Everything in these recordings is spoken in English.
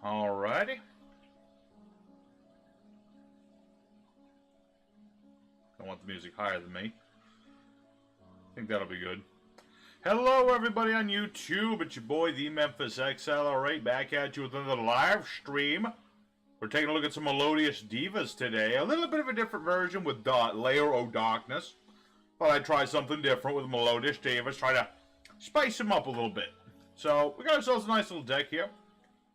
Alrighty. I want the music higher than me. I think that'll be good. Hello everybody on YouTube, it's your boy the Memphis XLR8 back at you with another live stream. We're taking a look at some Melodious Divas today. A little bit of a different version with Layer O Darkness. Thought I'd try something different with Melodious Divas, try to spice them up a little bit. So we got ourselves a nice little deck here.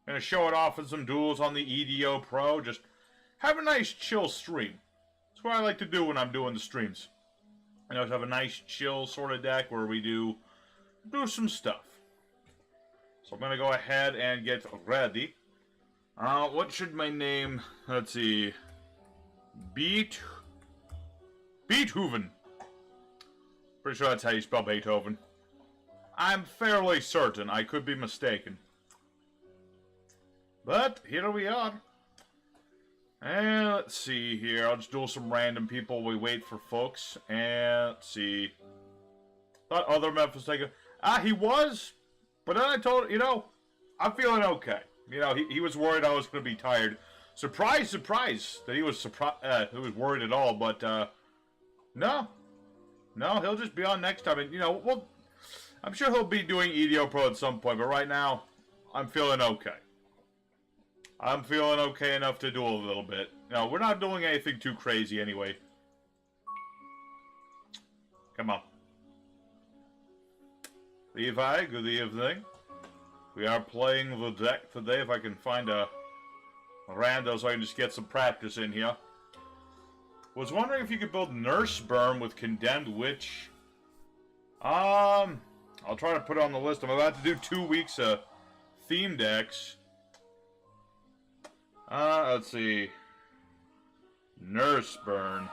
Gonna show it off in some duels on the EDO Pro. Just have a nice chill stream. That's what I like to do when I'm doing the streams. I always have a nice chill sort of deck where we do some stuff. So I'm gonna go ahead and get ready. What should my name? Let's see. Beethoven. Pretty sure that's how you spell Beethoven. I'm fairly certain. I could be mistaken. But here we are. And let's see here. I'll just do some random people. We wait for folks. And let's see. Thought other Memphis taker. He was. But then I told, I'm feeling okay. He was worried I was going to be tired. Surprise, surprise that he was worried at all. But no, he'll just be on next time. And well, I'm sure he'll be doing EDO Pro at some point. But right now, I'm feeling okay. I'm feeling okay enough to do a little bit. No, we're not doing anything too crazy anyway. Come on. Levi, good evening. We are playing the deck today. If I can find a rando so I can just get some practice in here. Was wondering if you could build Nurse Berm with Condemned Witch. I'll try to put it on the list. I'm about to do 2 weeks of theme decks. Let's see. Nurse Burn.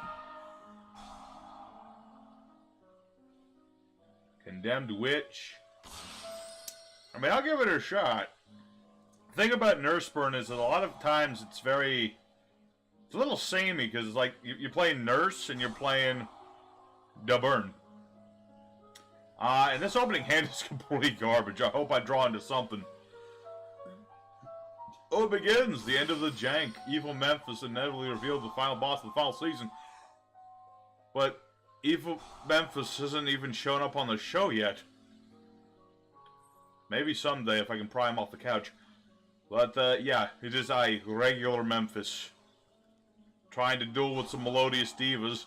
Condemned Witch. I mean, I'll give it a shot. The thing about Nurse Burn is that a lot of times it's a little samey, because it's like, you're playing Nurse and you're playing Da Burn. And this opening hand is complete garbage. I hope I draw into something. Oh, it begins! The end of the jank. Evil Memphis inevitably revealed the final boss of the final season. But Evil Memphis hasn't even shown up on the show yet. Maybe someday if I can pry him off the couch. But, yeah, it is regular Memphis. Trying to duel with some Melodious Divas.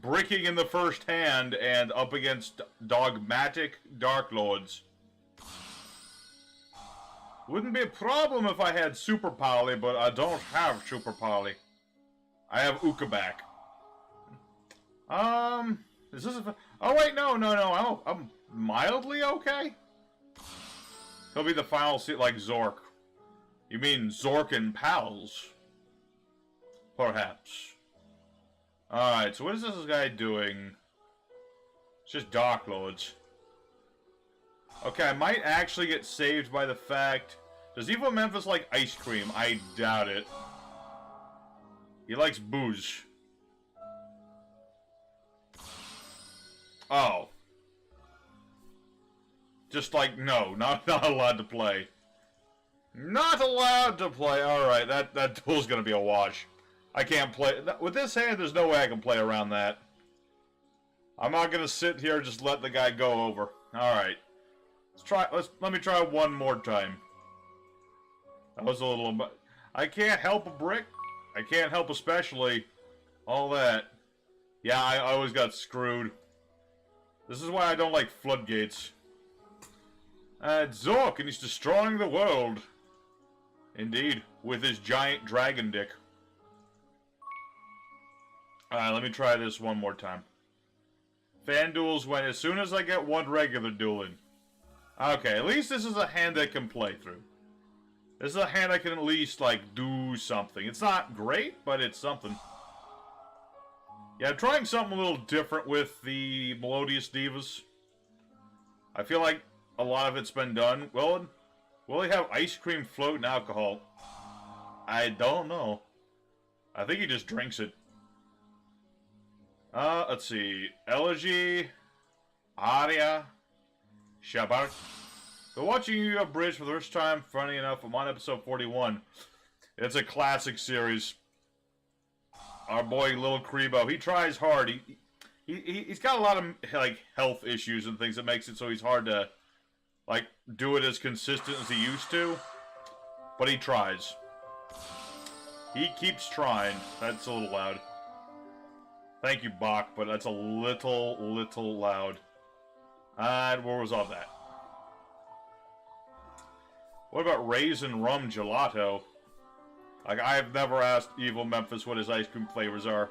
Bricking in the first hand and up against dogmatic Dark Lords. Wouldn't be a problem if I had Super Poly, but I don't have Super Poly. I have Ukabak. Is this a... Oh, wait, no. I'm mildly okay? He'll be the final seat like Zork. You mean Zork and Pals? Perhaps. Alright, so what is this guy doing? It's just Dark Lords. Okay, I might actually get saved by the fact... Does Evil Memphis like ice cream? I doubt it. He likes booze. Oh. Just like, no, not allowed to play. Not allowed to play. Alright, that duel's gonna be a wash. I can't play... With this hand, there's no way I can play around that. I'm not gonna sit here and just let the guy go over. Alright. Let me try one more time. That was a little... I can't help a brick. I can't help especially all that. Yeah, I always got screwed. This is why I don't like floodgates. It's Zork, and he's destroying the world. Indeed, with his giant dragon dick. Alright, let me try this one more time. Fan duels when as soon as I get one regular duel in. Okay, at least this is a hand I can play through. This is a hand I can at least, like, do something. It's not great, but it's something. Yeah, I'm trying something a little different with the Melodious Divas. I feel like a lot of it's been done. Will he have ice cream float and alcohol? I don't know. I think he just drinks it. Let's see. Elegy, Aria, Shabar. So watching Yu-Gi-Oh! Bridge for the first time, funny enough, I'm on episode 41. It's a classic series. Our boy Lil Kribo, he tries hard. He's got a lot of like health issues and things that makes it so he's hard to like do it as consistent as he used to. But he tries. He keeps trying. That's a little loud. Thank you, Bach, but that's a little loud. And where was all that? What about raisin rum gelato? Like, I have never asked Evil Memphis what his ice cream flavors are.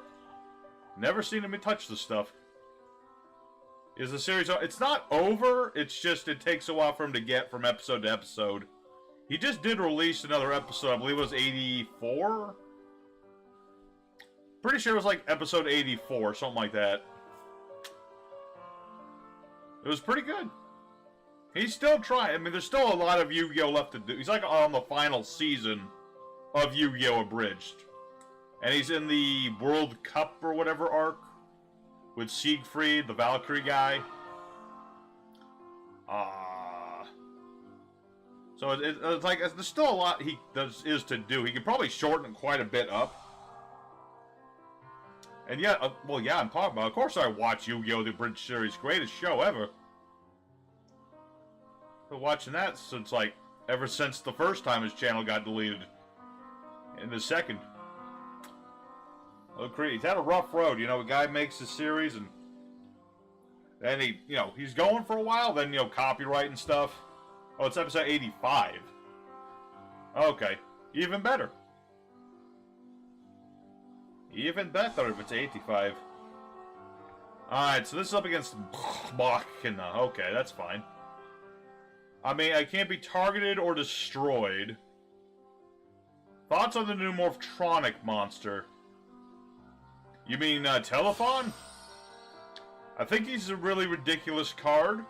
Never seen him touch the stuff. Is the series... It's not over, it's just it takes a while for him to get from episode to episode. He just did release another episode, I believe it was 84? Pretty sure it was like episode 84, something like that. It was pretty good. He's still trying. I mean, there's still a lot of Yu-Gi-Oh! Left to do. He's like on the final season of Yu-Gi-Oh! Abridged. And he's in the World Cup or whatever arc with Siegfried, the Valkyrie guy. So it's like, there's still a lot he is to do. He could probably shorten quite a bit up. And yeah, well, yeah, I'm talking about. Of course I watch Yu-Gi-Oh! The Abridged series. Greatest show ever. Been watching that since, like, ever since the first time his channel got deleted. And the second. Look, he's had a rough road. You know, a guy makes a series and then he, you know, he's going for a while, then, you know, copyright and stuff. Oh, it's episode 85. Okay. Even better. Even better if it's 85. Alright, so this is up against Bach and okay, that's fine. I mean, I can't be targeted or destroyed. Thoughts on the new Morphtronic monster? You mean, Telephon? I think he's a really ridiculous card.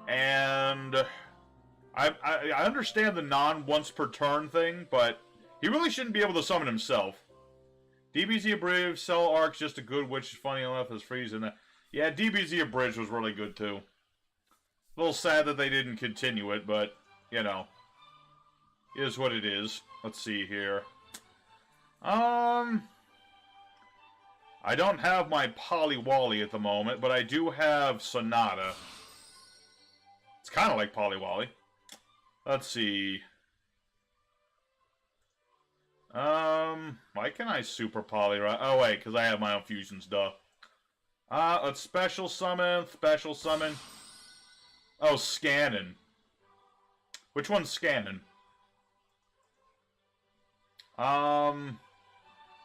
And I understand the non-once per turn thing, but he really shouldn't be able to summon himself. DBZ Abridged, Cell Arc's just a good witch, is funny enough as Freeze in that. Yeah, DBZ Abridged was really good too. A little sad that they didn't continue it, but, you know, is what it is. Let's see here. I don't have my Polywally at the moment, but I do have Sonata. It's kind of like Polywally. Let's see. Why can I super poly? Oh wait, because I have my own fusions, duh. Let's special summon. Oh, Scannon. Which one's Scannon?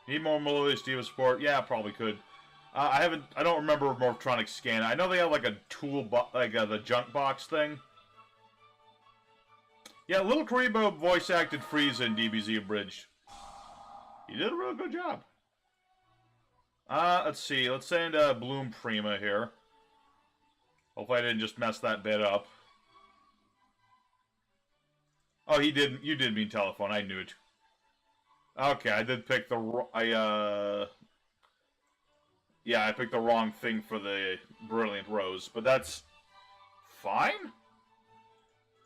Need more Melodious Diva support? Yeah, probably could. I don't remember Morphtronic Scan. I know they have like a tool, like the junk box thing. Yeah, Lil Karibo voice acted Frieza in DBZ Abridged. He did a real good job. Let's see. Let's send Bloom Prima here. Hopefully I didn't just mess that bit up. Oh, he didn't. You did mean Telephone. I knew it. Okay, I did pick the... Yeah, I picked the wrong thing for the Brilliant Rose, but that's fine.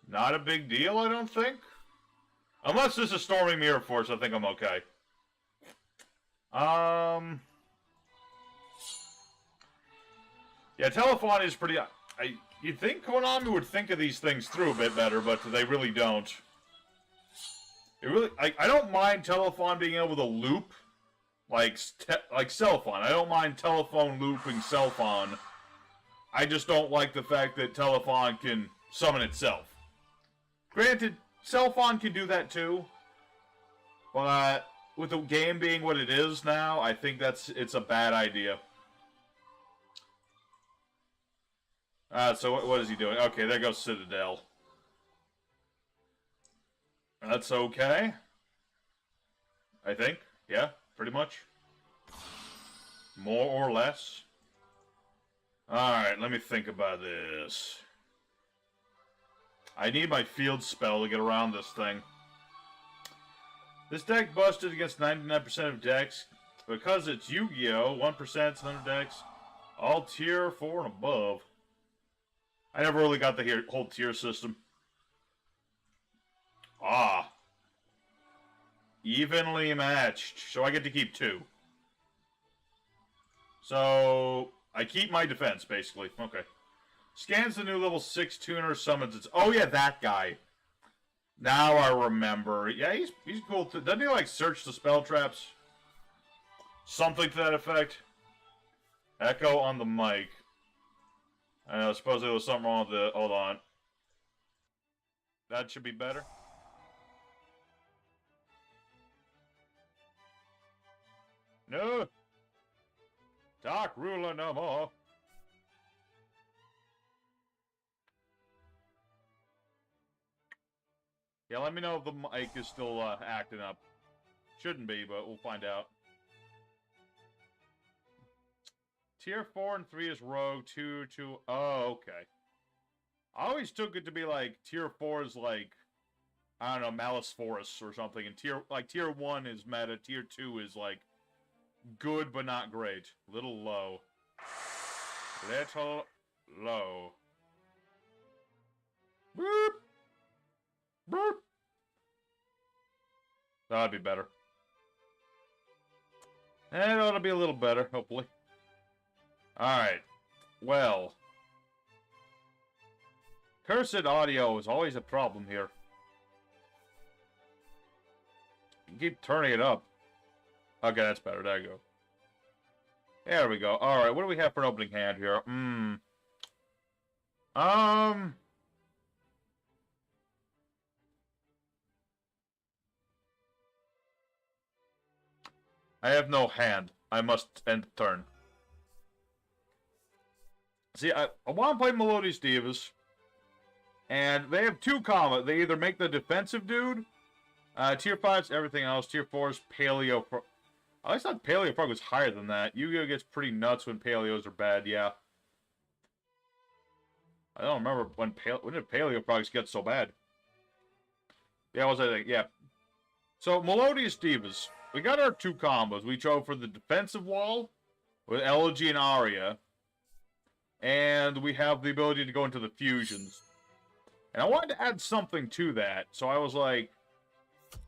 Not a big deal, I don't think. Unless this is Storming Mirror Force, I think I'm okay. Yeah, Telephone is pretty... You'd think Konami would think of these things through a bit better, but they really don't. It really... I don't mind Telephone being able to loop like Cellphone. I don't mind Telephone looping Cellphone. I just don't like the fact that Telephone can summon itself. Granted, Cellphone can do that too, but with the game being what it is now, I think it's a bad idea. So what is he doing? Okay, there goes Citadel. That's okay. I think. Yeah, pretty much. More or less. Alright, let me think about this. I need my field spell to get around this thing. This deck busted against 99% of decks. Because it's Yu-Gi-Oh! 1% 100 decks. All tier 4 and above. I never really got the whole tier system. Ah. Evenly matched. So I get to keep 2. So I keep my defense, basically. Okay. Scans the new level 6 tuner, summons its... Oh, yeah, that guy. Now I remember. Yeah, he's cool, too. Doesn't he, like, search the spell traps? Something to that effect? Echo on the mic. I suppose there was something wrong with the... Hold on. That should be better. No! Dark ruler no more. Yeah, let me know if the mic is still acting up. Shouldn't be, but we'll find out. Tier 4 and 3 is rogue, 2. Oh, okay. I always took it to be like Tier 4 is like, I don't know, Malice Forest or something, and Tier 1 is meta, Tier 2 is like good but not great. Little low. Little low. Boop! Boop! That'd be better. And it ought to be a little better, hopefully. Alright. Well. Cursed audio is always a problem here. You keep turning it up. Okay, that's better. There you go. There we go. Alright, what do we have for an opening hand here? I have no hand. I must end the turn. See, I want to play Melodious Divas. And they have 2 combos. They either make the defensive dude. Tier 5's everything else. Tier 4's Paleo. I always thought Paleo Frog was higher than that. Yu-Gi-Oh! Gets pretty nuts when Paleos are bad, yeah. I don't remember when did Paleo Frogs get so bad. Yeah, what was I think? Yeah. So, Melodious Divas. We got our 2 combos. We chose for the defensive wall with Elegy and Aria. And we have the ability to go into the fusions. And I wanted to add something to that. So I was like,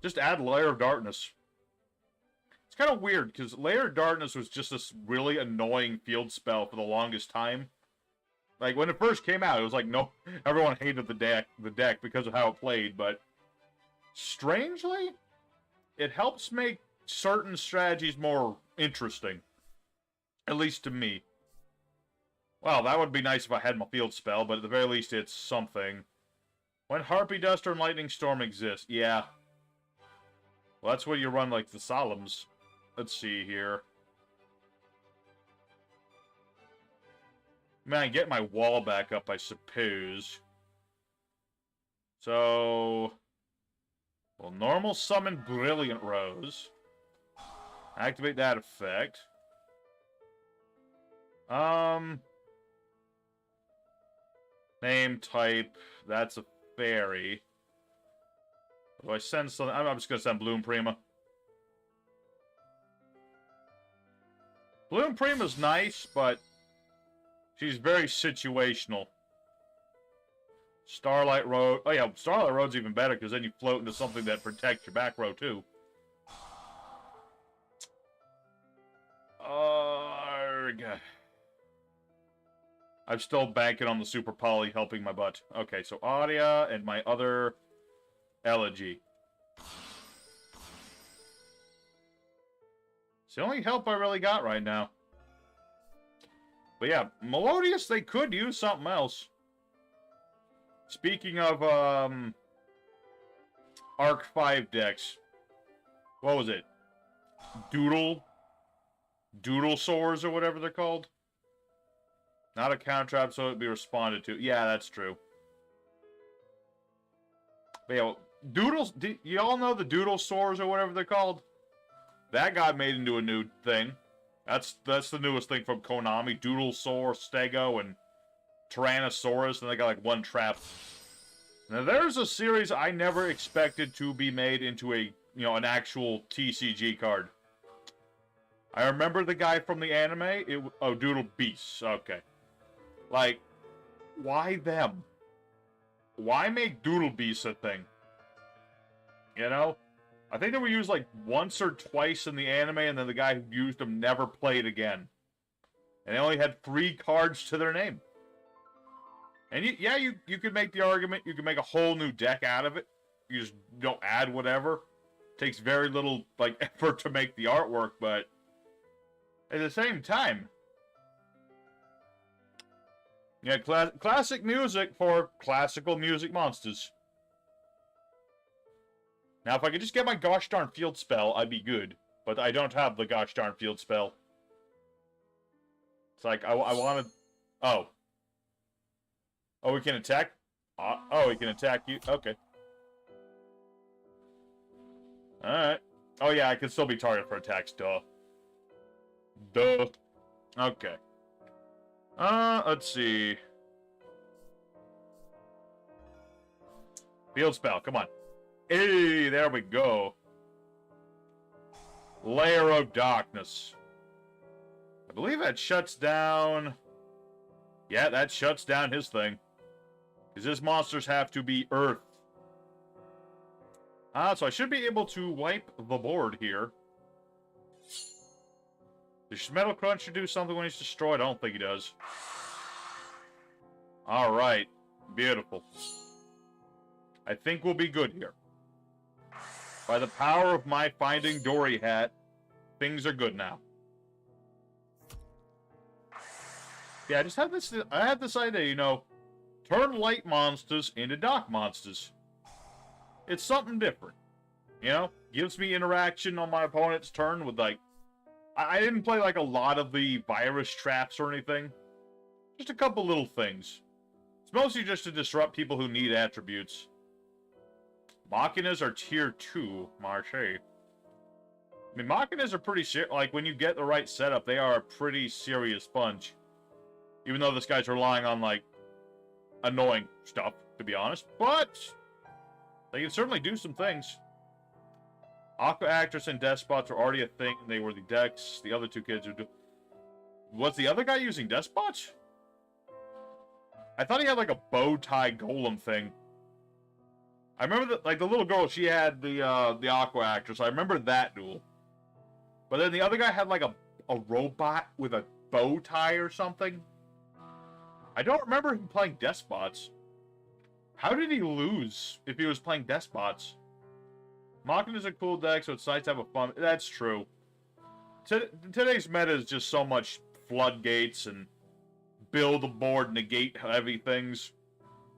just add Layer of Darkness. It's kind of weird, because Layer of Darkness was just this really annoying field spell for the longest time. Like, when it first came out, it was like, no, everyone hated the deck because of how it played, but strangely, it helps make certain strategies more interesting. At least to me. Well, that would be nice if I had my field spell, but at the very least it's something. When Harpy Duster and Lightning Storm exist, yeah. Well, that's where you run, like, the Solemns. Let's see here. Man, get my wall back up, I suppose. So... Well, normal summon Brilliant Rose. Activate that effect. Name type. That's a fairy. Do I send something? I'm just gonna send Bloom Prima. Bloom Prima's nice, but she's very situational. Starlight Road. Oh yeah, Starlight Road's even better because then you float into something that protects your back row too. I'm still banking on the Super Poly helping my butt. Okay, so Aria and my other Elegy. It's the only help I really got right now. But yeah, Melodious, they could use something else. Speaking of, Arc 5 decks. What was it? Doodle Sores or whatever they're called? Not a counter trap, so it'd be responded to. Yeah, that's true. But yeah, Doodles, you all know the Doodle Sores or whatever they're called? That got made into a new thing. That's the newest thing from Konami. Doodlesaur, Stego, and Tyrannosaurus, and they got like 1 trap. Now there's a series I never expected to be made into a, an actual TCG card. I remember the guy from the anime. Doodle Beasts. Okay. Like, why them? Why make Doodle Beasts a thing? You know? I think they were used like once or twice in the anime, and then the guy who used them never played again. And they only had 3 cards to their name. And you could make the argument, you could make a whole new deck out of it. You just don't add whatever. Takes very little like effort to make the artwork, but at the same time, yeah, classic music for classical music monsters. Now, if I could just get my gosh darn field spell, I'd be good. But I don't have the gosh darn field spell. It's like, I want to... Oh. Oh, we can attack? Oh, we can attack you? Okay. Alright. Oh, yeah, I can still be targeted for attacks, duh. Duh. Okay. Let's see. Field spell, come on. Hey, there we go. Layer of Darkness. I believe that shuts down... Yeah, that shuts down his thing. Because his monsters have to be Earth. So I should be able to wipe the board here. Does Metal Cruncher do something when he's destroyed? I don't think he does. Alright. Beautiful. I think we'll be good here. By the power of my Finding Dory hat, things are good now. Yeah, I just had this idea, you know, turn light monsters into dark monsters. It's something different. You know? Gives me interaction on my opponent's turn with, like... I didn't play, like, a lot of the virus traps or anything. Just a couple little things. It's mostly just to disrupt people who need attributes. Machinas are tier 2, Marche. I mean, Machinas are pretty serious. Like, when you get the right setup, they are a pretty serious bunch. Even though this guy's relying on, like, annoying stuff, to be honest. But they can certainly do some things. Aqua Actress and Despots were already a thing. They were the decks. The other 2 kids who do... Was the other guy using Despots? I thought he had, like, a bow tie golem thing. I remember that, like, the little girl, she had the Aqua Actress. I remember that duel. But then the other guy had, like, a robot with a bow tie or something. I don't remember him playing Despots. How did he lose if he was playing Despots? Mockin is a cool deck, so it's nice to have a fun... That's true. Today's meta is just so much floodgates and build a board, negate heavy things.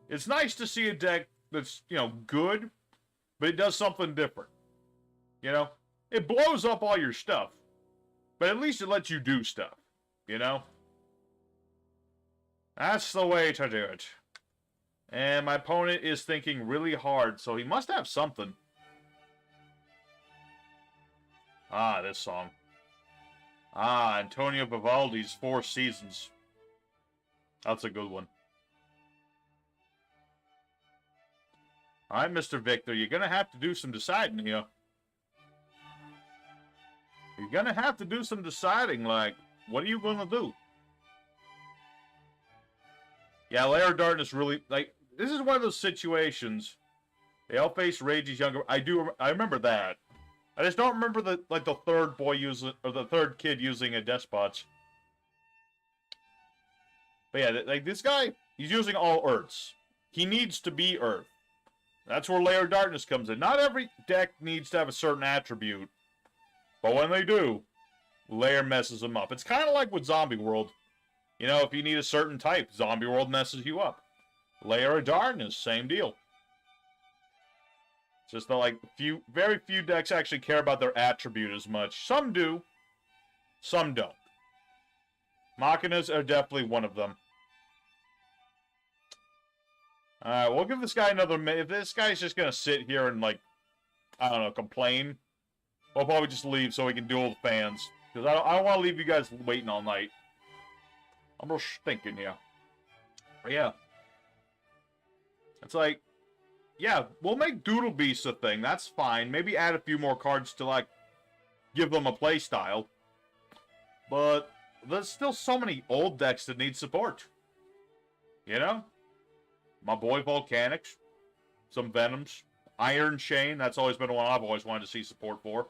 It's nice to see a deck that's, you know, good, but it does something different. You know? It blows up all your stuff, but at least it lets you do stuff. You know? That's the way to do it. And my opponent is thinking really hard, so he must have something. Ah, this song. Ah, Antonio Vivaldi's 4 Seasons. That's a good one. Alright, Mr. Victor, you're gonna have to do some deciding here. You're gonna have to do some deciding, like, what are you gonna do? Yeah, Lair of Darkness really, like, this is one of those situations. They all face Rage's younger... I remember that. I just don't remember the third boy using, or the third kid using a Despots. But yeah, like, this guy, he's using all Earths. He needs to be Earth. That's where Lair of Darkness comes in. Not every deck needs to have a certain attribute. But when they do, Lair messes them up. It's kind of like with Zombie World. You know, if you need a certain type, Zombie World messes you up. Lair of Darkness, same deal. It's just that, like, very few decks actually care about their attribute as much. Some do. Some don't. Machinas are definitely one of them. Alright, we'll give this guy another minute. If this guy's just gonna sit here and, like, I don't know, complain, we'll probably just leave so we can duel the fans. Because I don't want to leave you guys waiting all night. I'm just thinking here. But yeah. It's like, yeah, we'll make Doodle Beast a thing. That's fine. Maybe add a few more cards to, like, give them a play style. But there's still so many old decks that need support. You know? My boy Volcanics. Some Venoms. Iron Chain, that's always been one I've always wanted to see support for.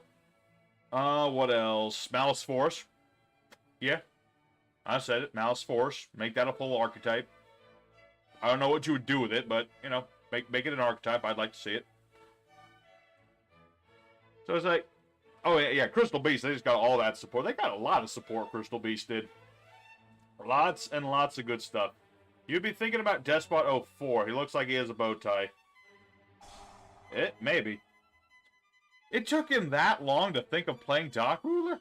What else? Malice Force. Yeah, I said it. Malice Force. Make that a full archetype. I don't know what you would do with it, but, you know, make it an archetype. I'd like to see it. So it's like, oh, yeah, Crystal Beast, they just got all that support. They got a lot of support, Crystal Beast did. Lots and lots of good stuff. You'd be thinking about Despot 04. He looks like he has a bow tie. Maybe. It took him that long to think of playing Dark Ruler?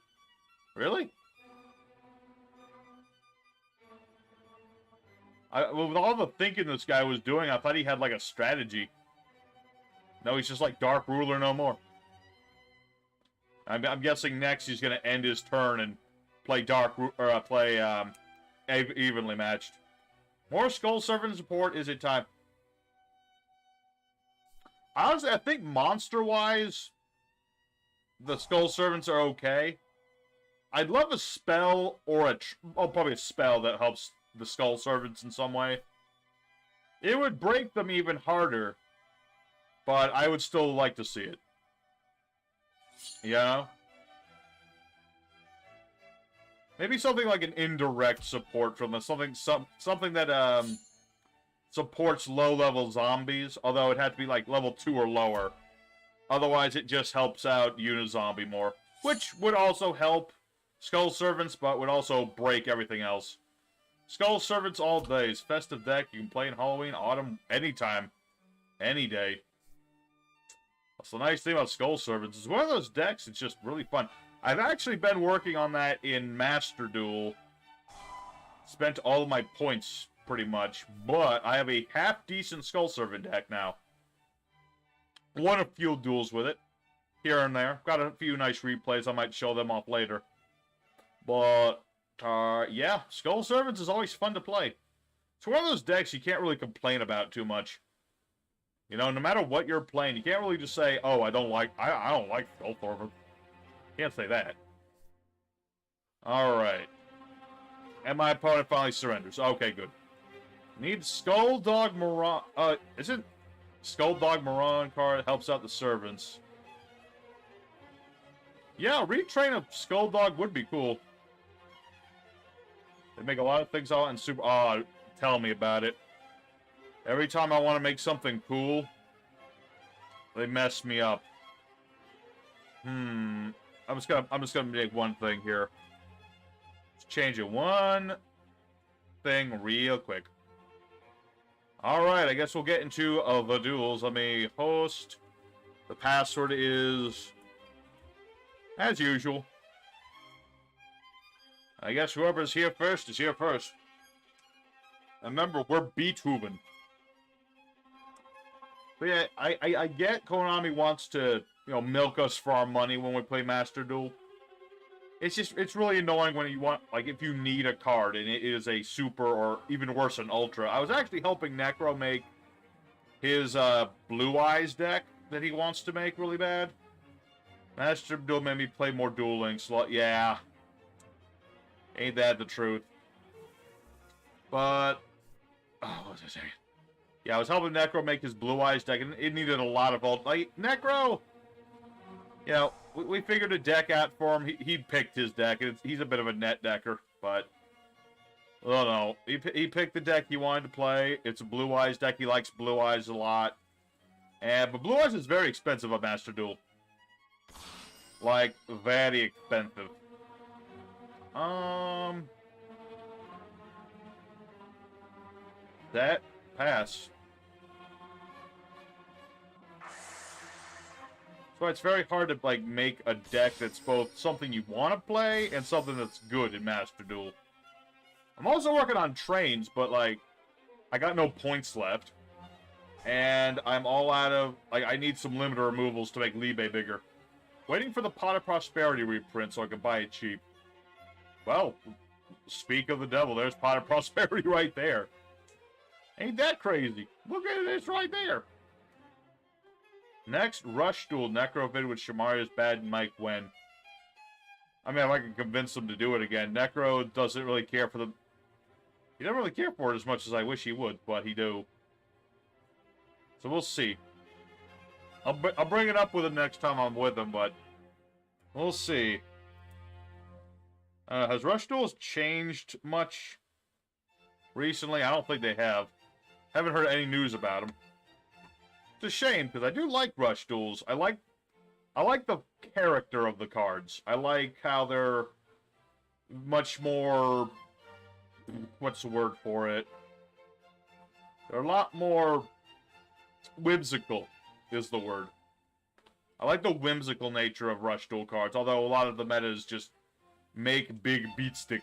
Really? With all the thinking this guy was doing, I thought he had like a strategy. No, he's just like Dark Ruler no more. I'm guessing next he's going to end his turn and play evenly matched. More Skull Servant support. Is it time? Honestly, I think monster-wise, the Skull Servants are okay. I'd love a spell or probably a spell that helps the Skull Servants in some way. It would break them even harder, but I would still like to see it. You know? Maybe something like an indirect support from something that supports low-level zombies, although it had to be like level 2 or lower. Otherwise, it just helps out Unizombie more, which would also help Skull Servants, but would also break everything else. Skull Servants all days. Festive deck. You can play in Halloween, autumn, anytime. Any day. That's the nice thing about Skull Servants. It's one of those decks that's just really fun. I've actually been working on that in Master Duel. Spent all of my points, pretty much. But I have a half-decent Skull Servant deck now. Won a few duels with it. Here and there. Got a few nice replays. I might show them off later. But, yeah. Skull Servants is always fun to play. It's one of those decks you can't really complain about too much. You know, no matter what you're playing, you can't really just say, oh, I don't like Skull Servant. Can't say that. Alright. And my opponent finally surrenders. Okay, good. Need Skulldog Moron. Isn't Skulldog Moron card helps out the servants? Yeah, retrain a Skulldog would be cool. They make a lot of things out in super. Oh, tell me about it. Every time I want to make something cool, they mess me up. I'm just gonna make one thing here. Let's change it one thing real quick. Alright, I guess we'll get into the duels. Let me host. The password is, as usual, I guess whoever's here first is here first. And remember, we're Beethoven. But yeah, I get Konami wants to, you know, milk us for our money when we play Master Duel. It's really annoying when you want, like, if you need a card and it is a super or even worse, an ultra. I was actually helping Necro make his Blue Eyes deck that he wants to make really bad. Master Duel made me play more Duel Links. Yeah. Ain't that the truth? But, oh, what was I saying? Yeah, I was helping Necro make his Blue Eyes deck, and it needed a lot of ult. Like, Necro! You know, we figured a deck out for him. He picked his deck, and he's a bit of a net decker, but I don't know. He picked the deck he wanted to play. It's a Blue Eyes deck. He likes Blue Eyes a lot. But Blue Eyes is very expensive on Master Duel. Like, very expensive. That pass. So it's very hard to, like, make a deck that's both something you want to play and something that's good in Master Duel. I'm also working on trains, but, like, I got no points left. And I'm all out of, like, I need some limiter removals to make Libe bigger. Waiting for the Pot of Prosperity reprint so I can buy it cheap. Well, speak of the devil, there's Pot of Prosperity right there. Ain't that crazy? Look at it, it's right there. Next, Rush Duel, Necrovid with Shamaria's Bad Mike Wen. I mean, if I can convince him to do it again. Necro doesn't really care for the... He doesn't really care for it as much as I wish he would, but he do. So we'll see. I'll bring it up with him next time I'm with him, but we'll see. Has Rush Duels changed much recently? I don't think they have. Haven't heard any news about them. It's a shame, because I do like Rush Duels. I like the character of the cards. I like how they're much more... What's the word for it? They're a lot more whimsical, is the word. I like the whimsical nature of Rush Duel cards, although a lot of the meta is just make big beat stick.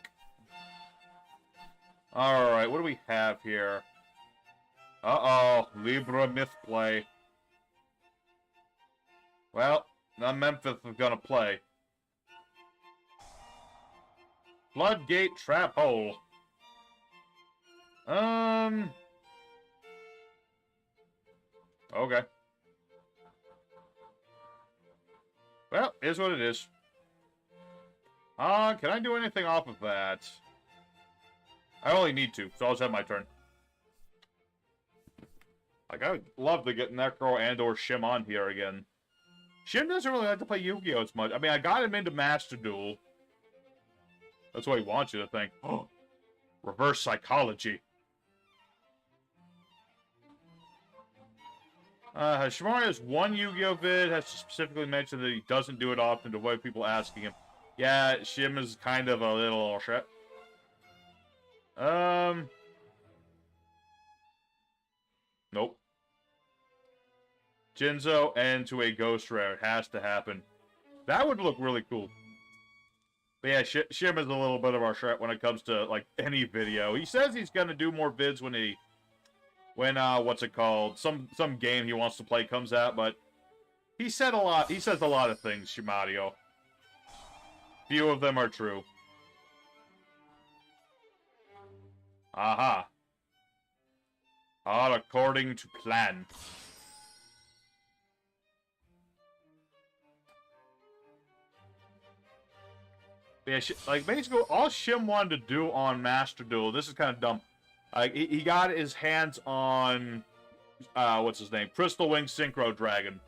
Alright, what do we have here? Uh-oh, Libra Mythplay. Well, now Memphis is gonna play. Floodgate Trap Hole. Okay. Well, is what it is. Can I do anything off of that? I only need to, so I'll just have my turn. Like, I would love to get Necro and or Shim on here again. Shim doesn't really like to play Yu-Gi-Oh! As much. I mean, I got him into Master Duel. That's what he wants you to think. Oh, reverse psychology. Shimari has one Yu-Gi-Oh! Vid, has specifically mentioned that he doesn't do it often to avoid people asking him. Yeah, Shim is kind of a little shit. Nope. Jinzo and to a Ghost Rare. It has to happen. That would look really cool. But yeah, Shim is a little bit of our shit when it comes to, like, any video. He says he's gonna do more vids when what's it called? Some game he wants to play comes out, but he says a lot of things, Shimario. Few of them are true. Aha. All according to plan. Yeah, like, basically, all Shim wanted to do on Master Duel, this is kind of dumb. He got his hands on, what's his name? Crystal Wing Synchro Dragon.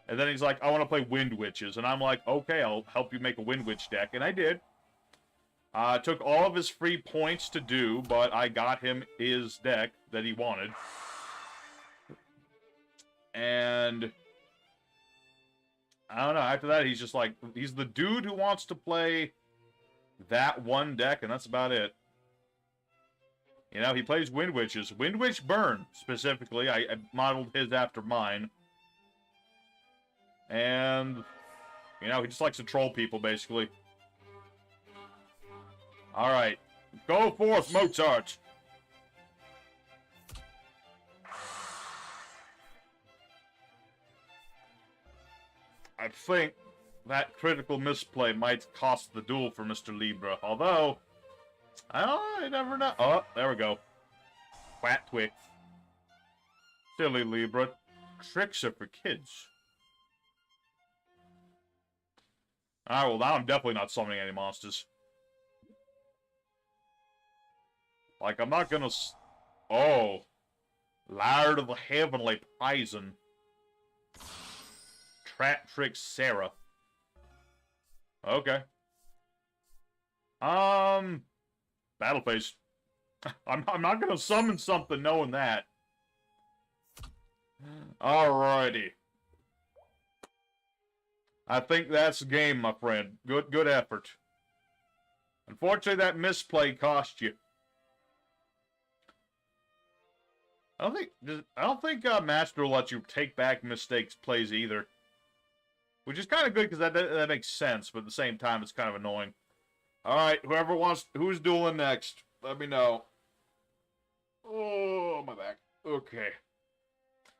And then he's like, I want to play Wind Witches. And I'm like, okay, I'll help you make a Wind Witch deck. And I did. Took all of his free points to do, but I got him his deck that he wanted. And I don't know, after that he's just like, he's the dude who wants to play that one deck, and that's about it. You know, he plays Wind Witches. Wind Witch Burn, specifically. I modeled his after mine. And, you know, he just likes to troll people, basically. Alright. Go forth, Mozart! I think that critical misplay might cost the duel for Mr. Libra. Although, I never know. Oh, there we go. Quat Twix. Silly Libra. Tricks are for kids. Alright, well now I'm definitely not summoning any monsters. Like, I'm not gonna... Oh. Lard of the Heavenly Poison. Trap Trick Sarah. Okay. Battle Phase. I'm not gonna summon something knowing that. Alrighty. I think that's the game, my friend. Good effort. Unfortunately, that misplay cost you. I don't think Master will let you take back mistakes plays either. Which is kind of good, because that makes sense, but at the same time, it's kind of annoying. Alright, who's dueling next? Let me know. Oh, my back. Okay.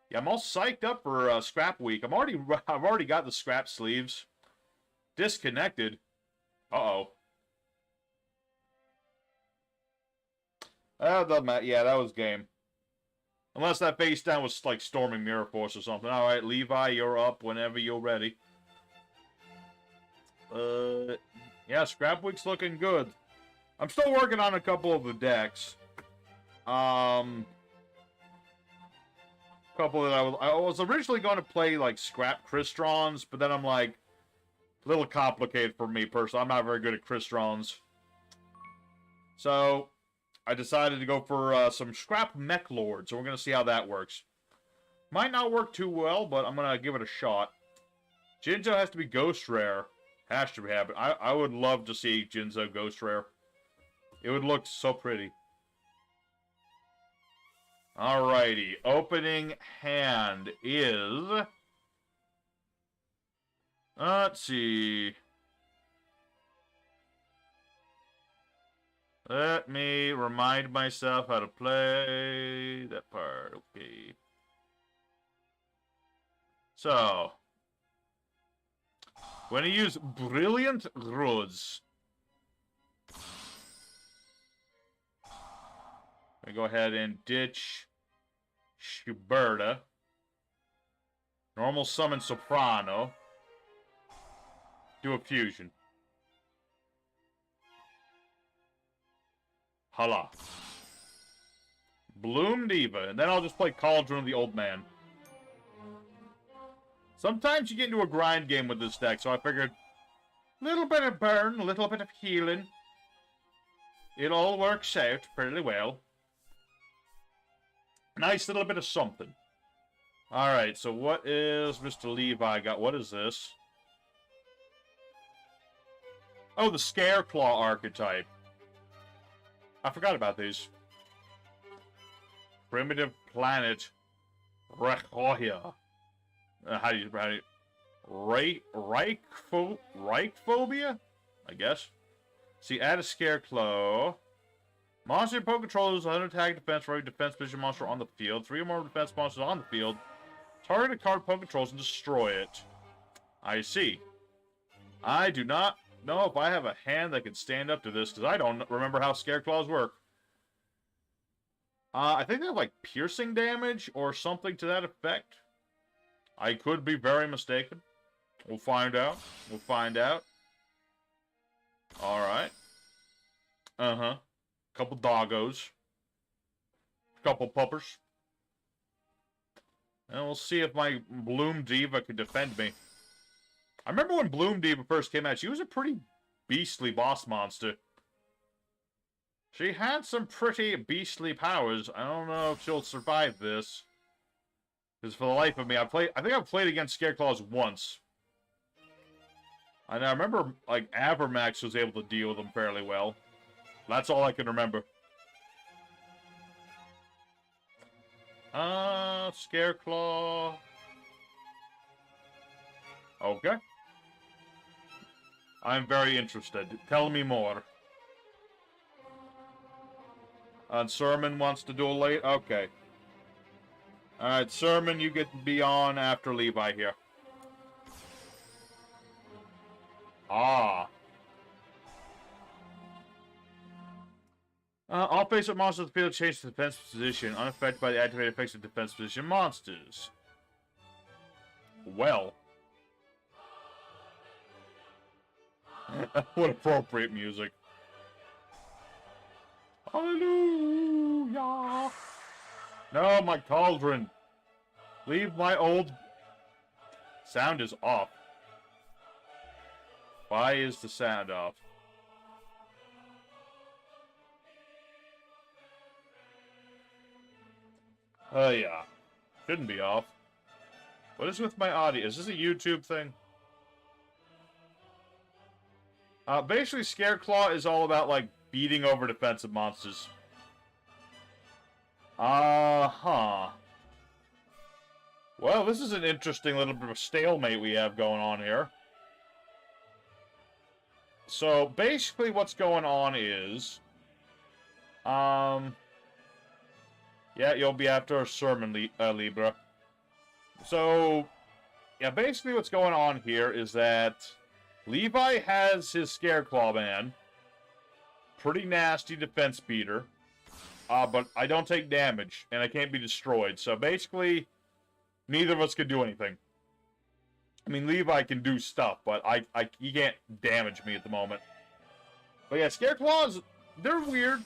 Yeah, I'm all psyched up for Scrap Week. I've already got the scrap sleeves. Disconnected. Uh-oh. Doesn't matter. Yeah, that was game. Unless that face down was like Storming Mirror Force or something. Alright, Levi, you're up whenever you're ready. Yeah, Scrap Week's looking good. I'm still working on a couple of the decks. Couple that I was originally going to play, like, scrap Cristrons, but then I'm like, a little complicated for me personally. I'm not very good at Cristrons. So, I decided to go for some scrap Mech Lords, so we're going to see how that works. Might not work too well, but I'm going to give it a shot. Jinzo has to be Ghost Rare. Has to be happening. I would love to see Jinzo Ghost Rare. It would look so pretty. Alrighty. Opening hand is... let's see... Let me remind myself how to play that part. Okay. So, when you use Brilliant Rose, I go ahead and ditch Schuberta. Normal summon Soprano. Do a fusion. Hala. Bloom Diva. And then I'll just play Cauldron of the Old Man. Sometimes you get into a grind game with this deck, so I figured a little bit of burn, a little bit of healing. It all works out fairly well. Nice little bit of something. Alright, so what is Mr. Levi got? What is this? Oh, the Scareclaw archetype. I forgot about these. Primitive Planet Rechoia. How do you Reichphobia? I guess. See, add a Scareclaw. Monster your opponent controls 100 attack defense for every defense position monster on the field. 3 or more defense monsters on the field. Target a card opponent controls and destroy it. I see. I do not know if I have a hand that can stand up to this, because I don't remember how Scareclaws work. I think they have, like, piercing damage or something to that effect. I could be very mistaken. We'll find out. We'll find out. Alright. Uh-huh. Couple doggos. Couple puppers. And we'll see if my Bloom Diva can defend me. I remember when Bloom Diva first came out, she was a pretty beastly boss monster. She had some pretty beastly powers. I don't know if she'll survive this. Because for the life of me, I think I've played against Scareclaws once. And I remember, like, Avermax was able to deal with them fairly well. That's all I can remember. Scareclaw. Okay. I'm very interested. Tell me more. And Sermon wants to duel late? Okay. Alright, Sermon, you get to be on after Levi here. Ah. All face-up monsters of the field change to defense position, unaffected by the activated effects of defense position monsters. Well. What appropriate music. Hallelujah! No, my cauldron. Leave my old... Sound is off. Why is the sound off? Oh, yeah. Shouldn't be off. What is with my audio? Is this a YouTube thing? Basically, Scareclaw is all about, like, beating over defensive monsters. Uh-huh. Well, this is an interesting little bit of stalemate we have going on here. So, basically what's going on is... Yeah, you'll be after a sermon, Libra. So, yeah, basically what's going on here is that Levi has his Scareclaw man. Pretty nasty defense beater. But I don't take damage, and I can't be destroyed. So basically, neither of us can do anything. I mean, Levi can do stuff, but he can't damage me at the moment. But yeah, Scareclaws, they're weird.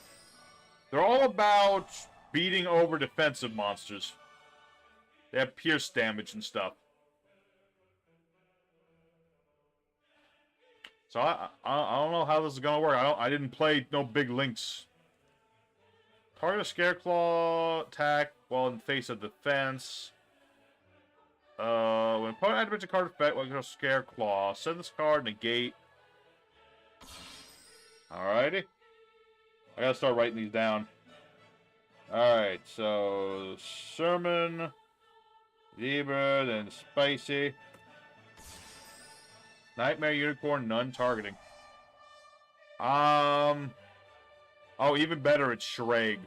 They're all about beating over defensive monsters. They have pierce damage and stuff. So I don't know how this is gonna work. I didn't play no big links. Target a Scareclaw attack while in face of defense. When opponent activates a card effect, like a Scareclaw, send this card, negate. Alrighty. I gotta start writing these down. Alright, so Sermon, Zebra, then Spicy. Nightmare Unicorn, none targeting. Oh, even better, it's Shreg.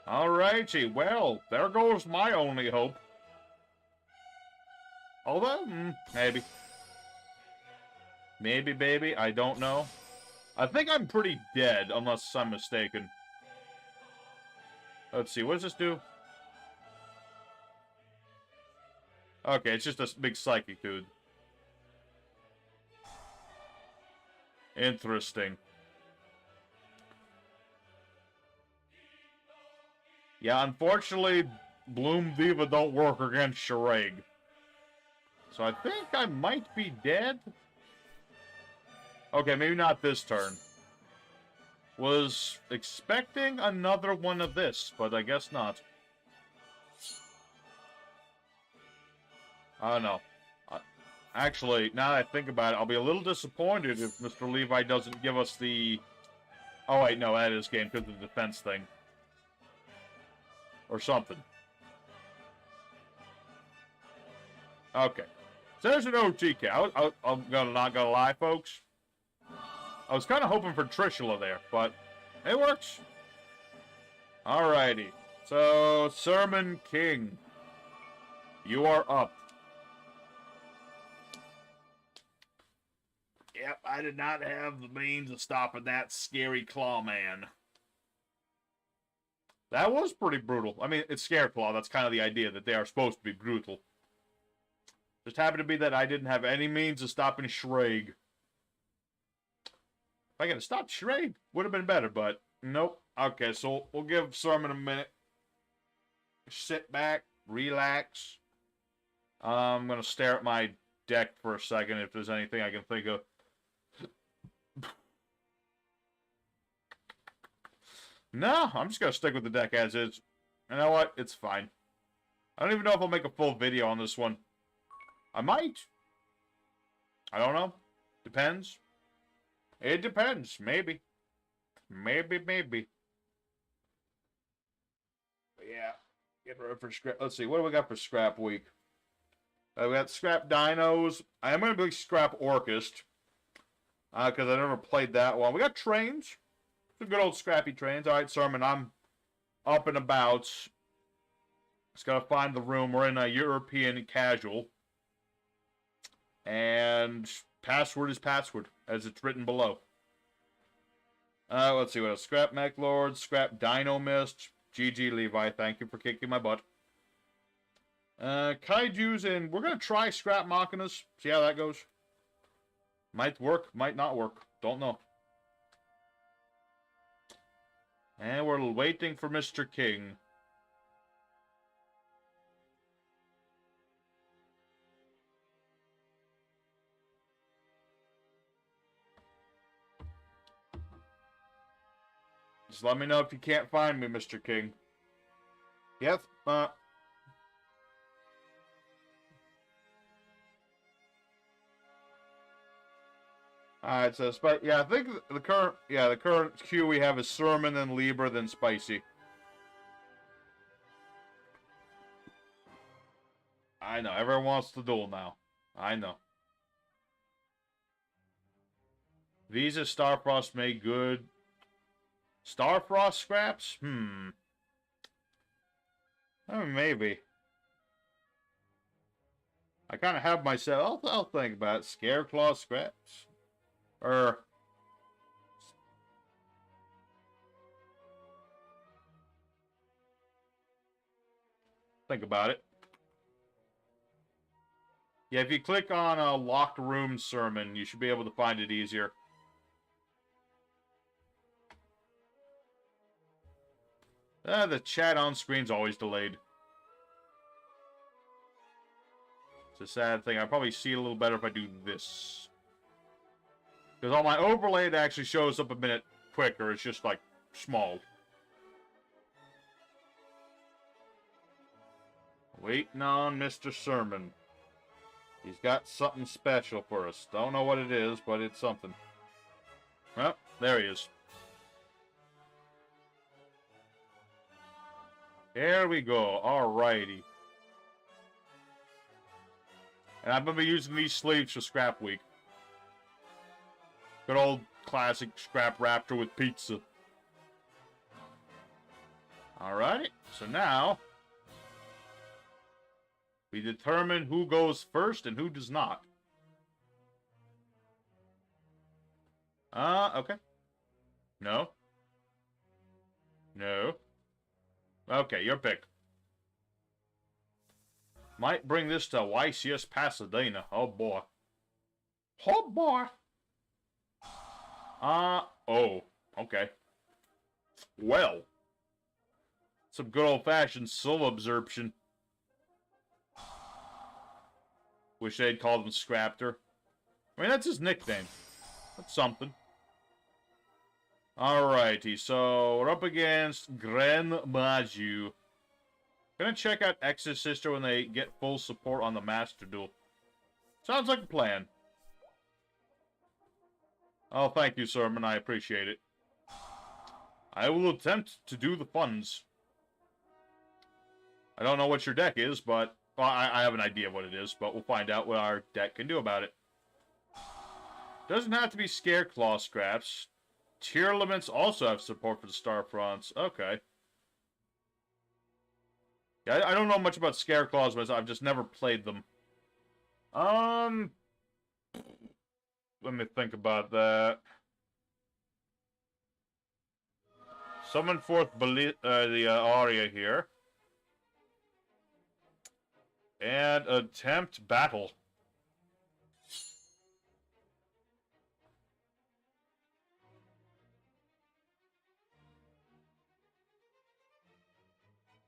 Alrighty, well, there goes my only hope. Although, maybe. Maybe, baby, I don't know. I think I'm pretty dead, unless I'm mistaken. Let's see, what does this do? Okay, it's just a big psychic dude. Interesting. Yeah, unfortunately, Bloom Diva don't work against Shreg. So I think I might be dead. Okay, maybe not this turn. Was expecting another one of this, but I guess not. I don't know. Actually, now that I think about it, I'll be a little disappointed if Mr. Levi doesn't give us the... Oh, wait, no, that is game because of the defense thing. Or something. Okay. So there's an OTK. I'm not gonna lie, folks. I was kind of hoping for Trishula there, but it works. Alrighty. So, Sermon King. You are up. Yep, I did not have the means of stopping that scary claw man. That was pretty brutal. I mean, it's Scareclaw. That's kind of the idea, that they are supposed to be brutal. Just happened to be that I didn't have any means of stopping Shreg. If I could have stopped Shreg, would have been better, but nope. Okay, so we'll give Sermon a minute. Sit back, relax. I'm going to stare at my deck for a second if there's anything I can think of. No, I'm just going to stick with the deck as is. You know what? It's fine. I don't even know if I'll make a full video on this one. I might. I don't know. Depends. It depends. Maybe. Maybe. But yeah. Get ready for scrap. Let's see. What do we got for scrap week? We got scrap dinos. I am going to be scrap Orchest. Because I never played that one. We got trains. Some good old scrappy trains. Alright, Sermon, I'm up and about. Just gotta find the room. We're in a European casual. And password is password, as it's written below. Let's see what else. Scrap Mech Lord, Scrap Dino Mist. GG Levi, thank you for kicking my butt. Kaiju's, and we're gonna try Scrap Machinas. See how that goes. Might work, might not work. Don't know. And we're waiting for Mr. King. Just let me know if you can't find me, Mr. King. Yep, Alright, so, yeah, I think the current queue we have is Sermon, then Libra, then Spicy. I know, everyone wants to duel now. I know. Visa Starfrost made good. Starfrost scraps? Oh, maybe. I kind of have myself. I'll think about it. Scareclaw scraps. Think about it. Yeah, if you click on a locked room Sermon, you should be able to find it easier. The chat on screen's always delayed. It's a sad thing. I probably see it a little better if I do this. Because on my overlay, it actually shows up a minute quicker. It's just, like, small. Waiting on Mr. Sermon. He's got something special for us. Don't know what it is, but it's something. Well, there he is. There we go. Alrighty. And I'm going to be using these sleeves for Scrap Week. Good old classic Scrap Raptor with pizza. Alrighty. So now, we determine who goes first and who does not. Okay. No. No. Okay, your pick. Might bring this to YCS Pasadena. Oh, boy. Oh, boy. Oh. Okay. Well. Some good old-fashioned soul absorption. Wish they'd called him Scraptor. I mean, that's his nickname. That's something. Alrighty, so we're up against Gran Maju. Gonna check out X's sister when they get full support on the Master Duel. Sounds like a plan. Oh, thank you, Sermon. I appreciate it. I will attempt to do the funds. I don't know what your deck is, but... Well, I have an idea of what it is, but we'll find out what our deck can do about it. Doesn't have to be Scareclaw scraps. Tier Elements also have support for the Starfronts. Okay. Yeah, I don't know much about Scareclaws, but I've just never played them. Let me think about that. Summon forth the Aria here. And attempt battle.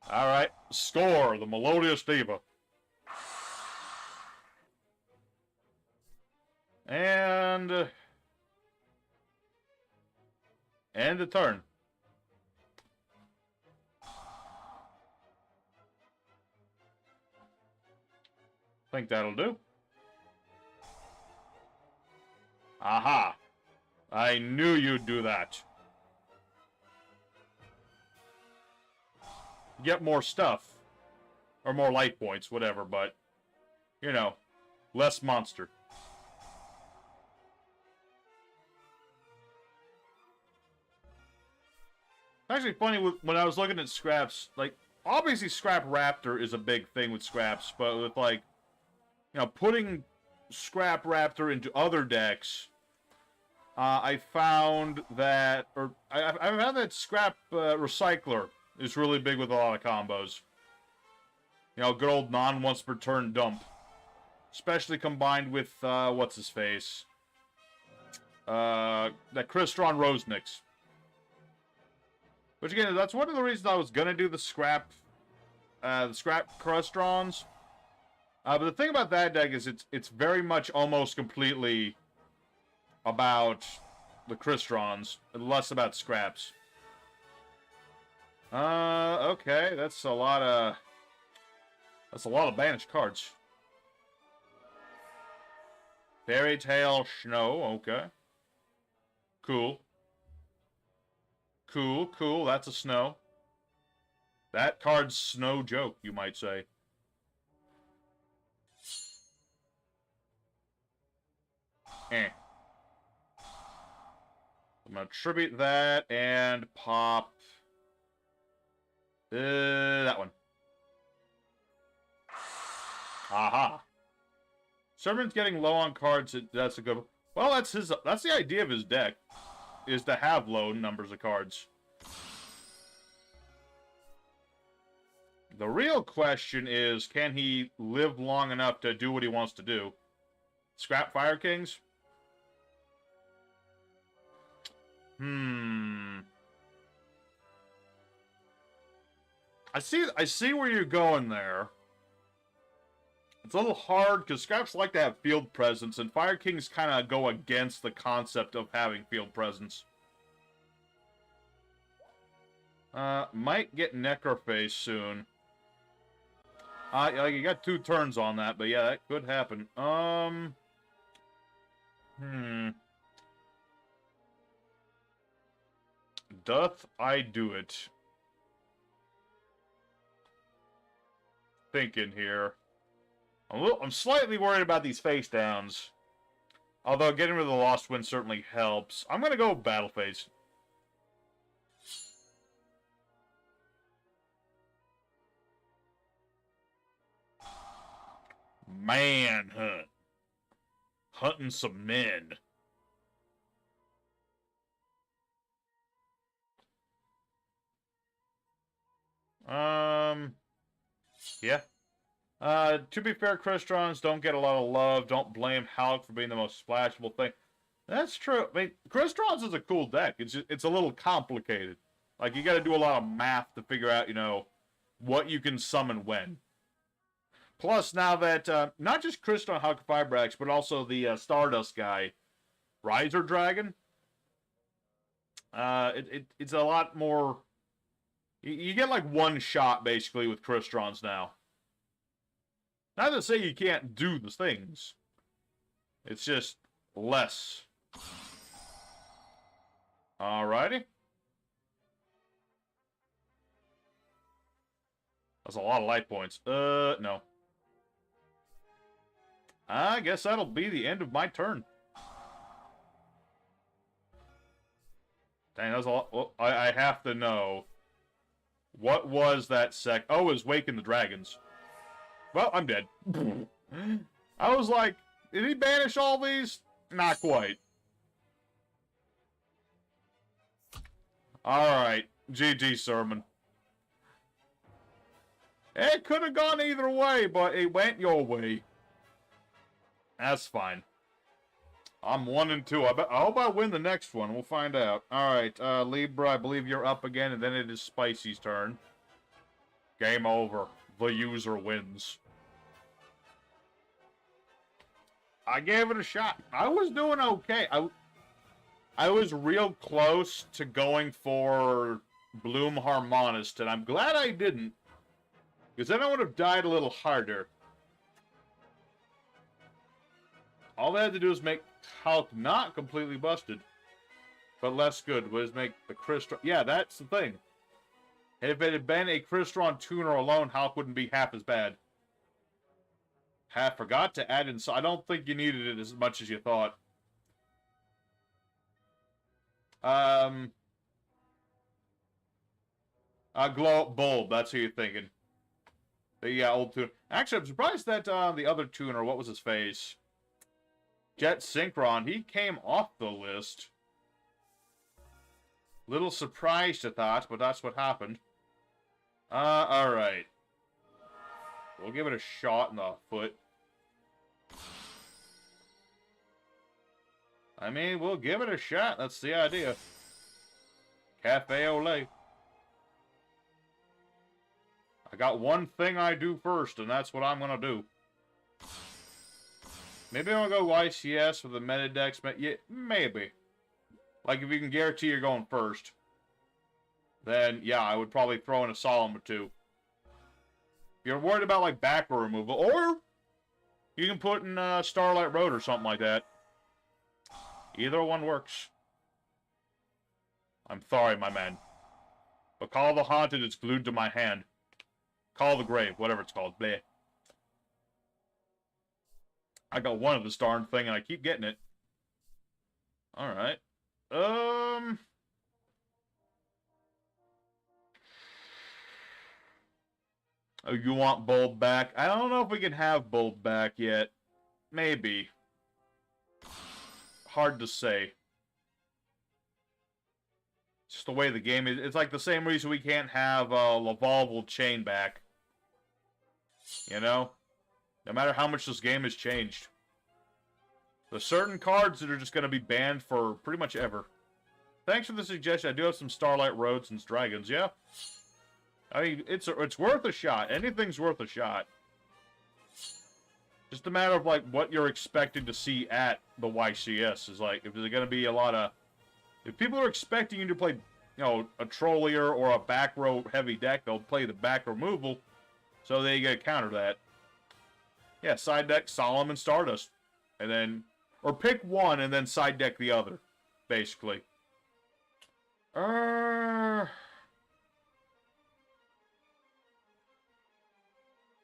Alright, score, the Melodious Diva. And... end the turn. Think that'll do. Aha! I knew you'd do that. Get more stuff. Or more light points, whatever, but... you know, less monster. Actually funny, when I was looking at scraps, like, obviously Scrap Raptor is a big thing with scraps, but with, like, you know, putting Scrap Raptor into other decks, I found that, or I found that Scrap Recycler is really big with a lot of combos. You know, good old non-once per turn dump. Especially combined with, what's his face? That Crystron Rosenix. Which again, that's one of the reasons I was gonna do the Scrap Crustrons. But the thing about that deck is it's very much almost completely about the Crystrons, and less about scraps. Okay, that's a lot of banished cards. Fairy Tale Snow, okay. Cool. Cool, that's a snow. That card's snow joke, you might say. I'm gonna tribute that and pop that one. Aha. Sermon's getting low on cards. That's a good. Well, that's the idea of his deck, is to have low numbers of cards. The real question is, can he live long enough to do what he wants to do? Scrap Fire Kings? I see where you're going there. It's a little hard, because Scraps like to have field presence, and Fire Kings kind of go against the concept of having field presence. Might get Necroface soon. You got 2 turns on that, but yeah, that could happen. Doth I do it? Thinking here. I'm slightly worried about these face downs. Although getting rid of the Lost Wind certainly helps. I'm gonna go Battle Phase. Manhunt. Hunting some men. Yeah. To be fair, Crystons don't get a lot of love. Don't blame Hulk for being the most splashable thing. That's true. I mean, Crystons is a cool deck. It's a little complicated. Like, you gotta do a lot of math to figure out, you know, what you can summon when. Plus, now that, not just Cryston Hulk Fibrax, but also the Stardust guy, Riser Dragon, it's a lot more... You get, like, one shot, basically, with Crystons now. Not to say you can't do the things. It's just less. Alrighty. That's a lot of life points. No. I guess that'll be the end of my turn. Dang, that's a lot. Well, I have to know. What was that sec? Oh, it was Waking the Dragons. Well, I'm dead. I was like, did he banish all these? Not quite. Alright. GG, Sermon. It could have gone either way, but it went your way. That's fine. I'm 1-2. I hope I win the next one. We'll find out. Alright, Libra, I believe you're up again, and then it is Spicy's turn. Game over. The user wins. I gave it a shot. I was doing okay. I was real close to going for Bloom Harmonist, and I'm glad I didn't. Because then I would have died a little harder. All they had to do is make Hulk not completely busted. But less good was make the Crystron... Yeah, that's the thing. If it had been a Crystron tuner alone, Hulk wouldn't be half as bad. Forgot to add in... So I don't think you needed it as much as you thought. Glow Up Bulb, that's who you're thinking. The old tuner. Actually, I'm surprised that the other tuner, what was his face? Jet Synchron, he came off the list. Little surprised at that, but that's what happened. Alright. We'll give it a shot in the foot. I mean, we'll give it a shot. That's the idea. Cafe au lait. I got one thing I do first, and that's what I'm gonna do. Maybe I'll go YCS with the meta decks. Yeah, maybe. Like, if you can guarantee you're going first, then, yeah, I would probably throw in a Solemn or two. If you're worried about, like, back row removal, or you can put in Starlight Road or something like that. Either one works. I'm sorry, my man. But Call of the Haunted is glued to my hand. Call of the Grave, whatever it's called. Bleh. I got one of this darn thing, and I keep getting it. Alright. Oh, you want Bulb back? I don't know if we can have Bulb back yet. Maybe. Hard to say. It's just the way the game is. It's like the same reason we can't have Lavolval Chain back. You know? No matter how much this game has changed. There's certain cards that are just going to be banned for pretty much ever. Thanks for the suggestion. I do have some Starlight Roads and Dragons, yeah? I mean, it's worth a shot. Anything's worth a shot. Just a matter of, like, what you're expecting to see at the YCS. Is like, if there's going to be a lot of... If people are expecting you to play, you know, a Trollier or a back row heavy deck, they'll play the back removal. So they get to counter that. Yeah, side deck Solemn and Stardust. And then... Or pick one and then side deck the other, basically.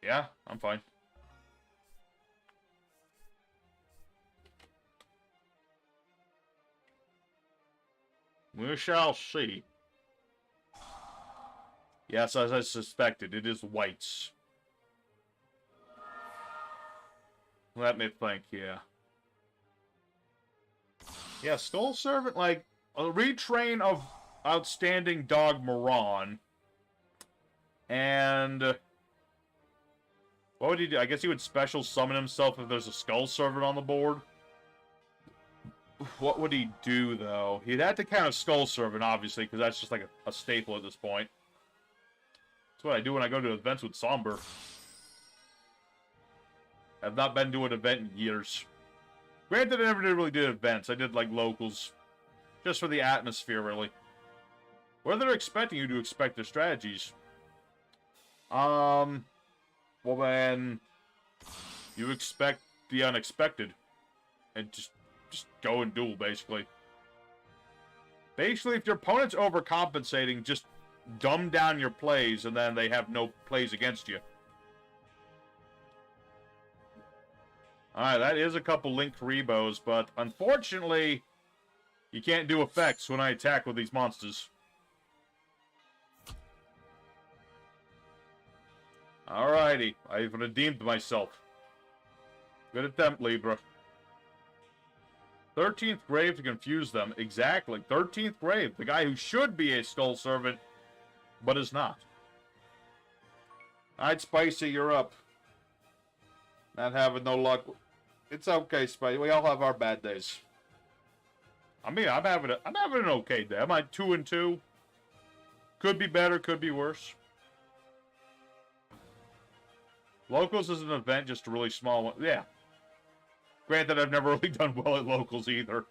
Yeah, I'm fine. We shall see. Yes, as I suspected, it is whites. Let me think, yeah. Yeah, Skull Servant, like, a retrain of Outstanding Dog Moran. And... what would he do? I guess he would special summon himself if there's a Skull Servant on the board. What would he do, though? He'd have to count a Skull Servant, obviously, because that's just like a staple at this point. That's what I do when I go to events with Somber. I've not been to an event in years. Granted, I never really did events. I did, like, locals. Just for the atmosphere, really. Where they're expecting you to expect their strategies. Well, then... you expect the unexpected. And just go and duel, basically. Basically, if your opponent's overcompensating, just dumb down your plays, and then they have no plays against you. Alright, that is a couple Link Rebos, but unfortunately, you can't do effects when I attack with these monsters. Alrighty, I've redeemed myself. Good attempt, Libra. 13th Grave to confuse them. Exactly. 13th Grave. The guy who should be a Skull Servant, but is not. Alright, Spicy, you're up. Not having no luck. It's okay, Spicy. We all have our bad days. I mean, I'm having an okay day. I'm like 2-2. Could be better, could be worse. Locals is an event, just a really small one. Yeah. Granted, I've never really done well at locals either.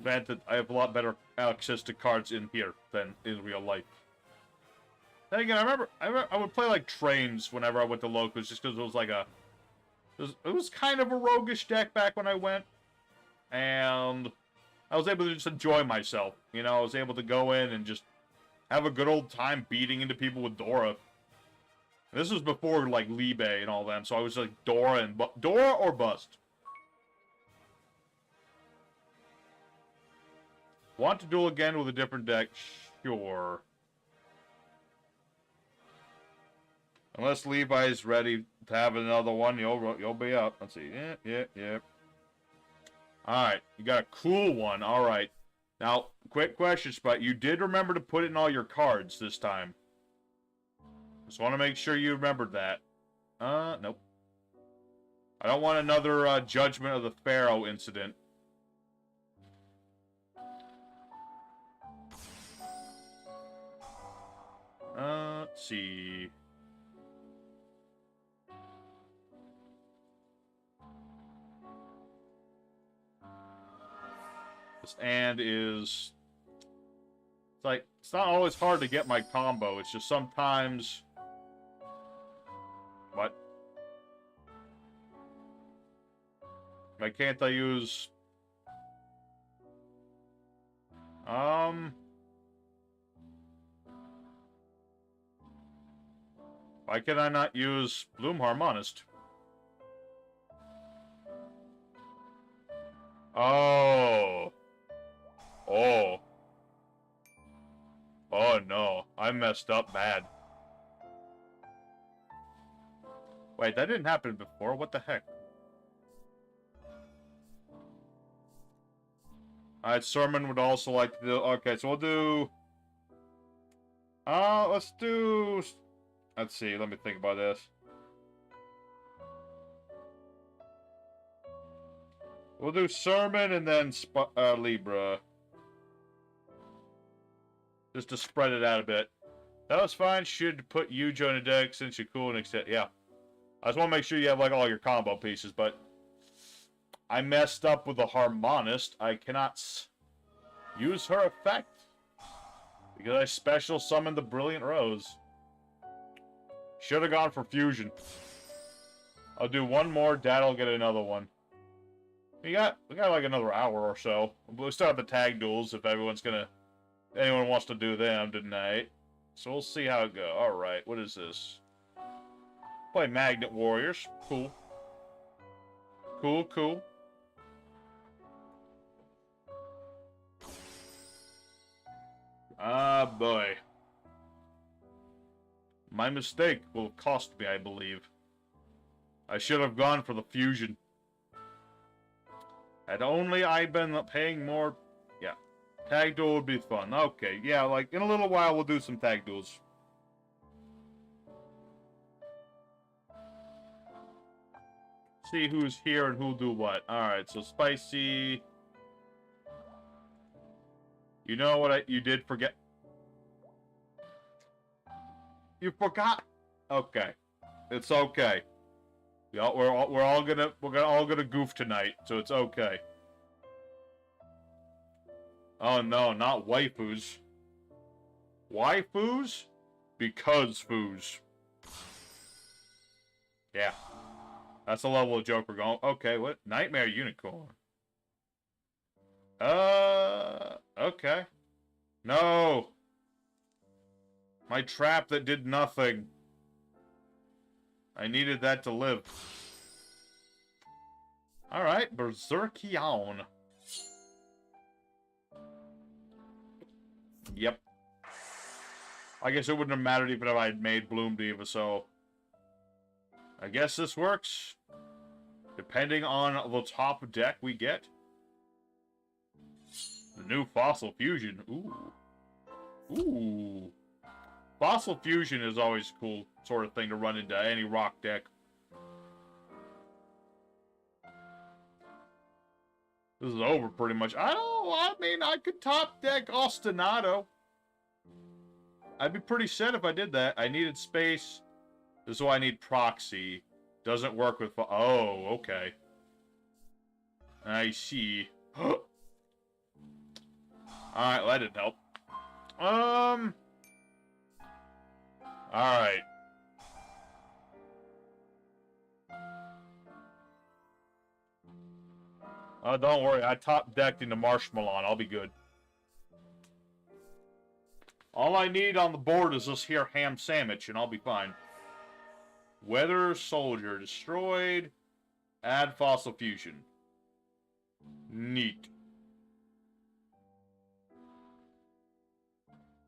Granted, I have a lot better access to cards in here than in real life. Then again, I remember I would play like trains whenever I went to locals, just because it was like a... It was kind of a roguish deck back when I went. And I was able to just enjoy myself. You know, I was able to go in and just have a good old time beating into people with Dora. This was before, like, Libe and all them, so I was like Dora or bust. Want to duel again with a different deck? Sure. Unless Levi's ready to have another one, you'll be up. Let's see. Yeah. Alright, you got a cool one. Alright. Now, quick question, Spot. You did remember to put in all your cards this time. Just want to make sure you remembered that. Nope. I don't want another Judgment of the Pharaoh incident. Let's see. This and is... It's like, it's not always hard to get my combo. It's just sometimes... What? Why can't I use... Why can I not use Bloom Harmonist? Oh. Oh. Oh no. I messed up bad. Wait, that didn't happen before? What the heck? Alright, Sermon would also like to do... Okay, so we'll do... let's do... Let's see, let me think about this. We'll do Sermon and then Libra. Just to spread it out a bit. That was fine. Should put Yujo in the deck since you're cool and extend. Yeah. I just want to make sure you have, like, all your combo pieces, but I messed up with the Harmonist. I cannot use her effect because I special summoned the Brilliant Rose. Should have gone for Fusion. I'll do one more. Dad'll get another one. We got like another hour or so. We'll still have the tag duels if anyone wants to do them tonight. So we'll see how it goes. Alright, what is this? Play Magnet Warriors. Cool. Cool, cool. Ah, boy. My mistake will cost me, I believe. I should have gone for the Fusion. Had only I been paying more... Yeah. Tag duel would be fun. Okay, yeah, like, in a little while we'll do some tag duels. See who's here and who'll do what. Alright, so Spicy... You know what you did forget? You forgot? Okay. It's okay. We're all gonna goof tonight, so it's okay. Oh no, not waifus. Waifus? Because foos. Yeah. That's the level of joke we're going. Okay, what? Nightmare Unicorn. Okay. No! My trap that did nothing. I needed that to live. Alright, Berserkion. Yep. I guess it wouldn't have mattered even if I had made Bloom Diva, so... I guess this works. Depending on the top deck we get. The new Fossil Fusion. Ooh. Ooh. Fossil Fusion is always a cool sort of thing to run into any rock deck. This is over pretty much. I mean, I could top deck Ostinato. I'd be pretty set if I did that. I needed space. This is why I need Proxy. Doesn't work with... Oh, okay. I see. Alright, well, that didn't help. Alright. Oh, don't worry. I top decked into Marshmallow. I'll be good. All I need on the board is this here ham sandwich, and I'll be fine. Weather Soldier destroyed. Add Fossil Fusion. Neat.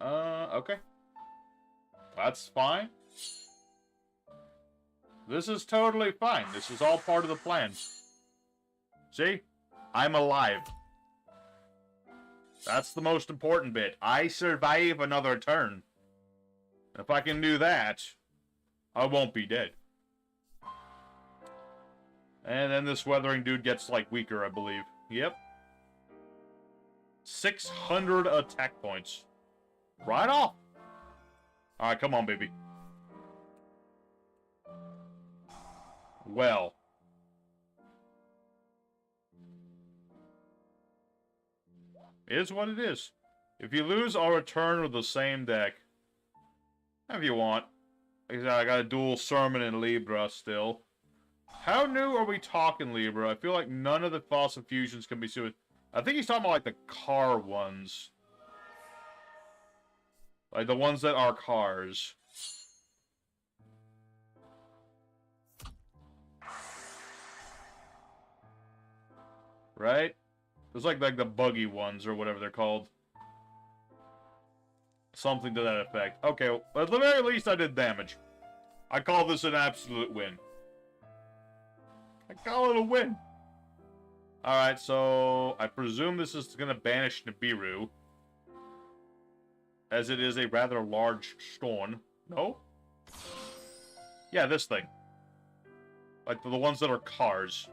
Okay. That's fine. This is totally fine. This is all part of the plan. See? I'm alive. That's the most important bit. I survive another turn. If I can do that, I won't be dead. And then this weathering dude gets, like, weaker, I believe. Yep. 600 attack points. Right off. Alright, come on, baby. Well. It is what it is. If you lose, I'll return with the same deck. If you want. Like I said, I got a dual Sermon in Libra still. How new are we talking, Libra? I feel like none of the Fossil Fusions can be suited. I think he's talking about, like, the car ones. Like, the ones that are cars. Right? There's like the buggy ones, or whatever they're called. Something to that effect. Okay, well, at the very least I did damage. I call this an absolute win. I call it a win. Alright, so I presume this is going to banish Nibiru. As it is a rather large stone. No? Yeah, this thing. Like the ones that are cars.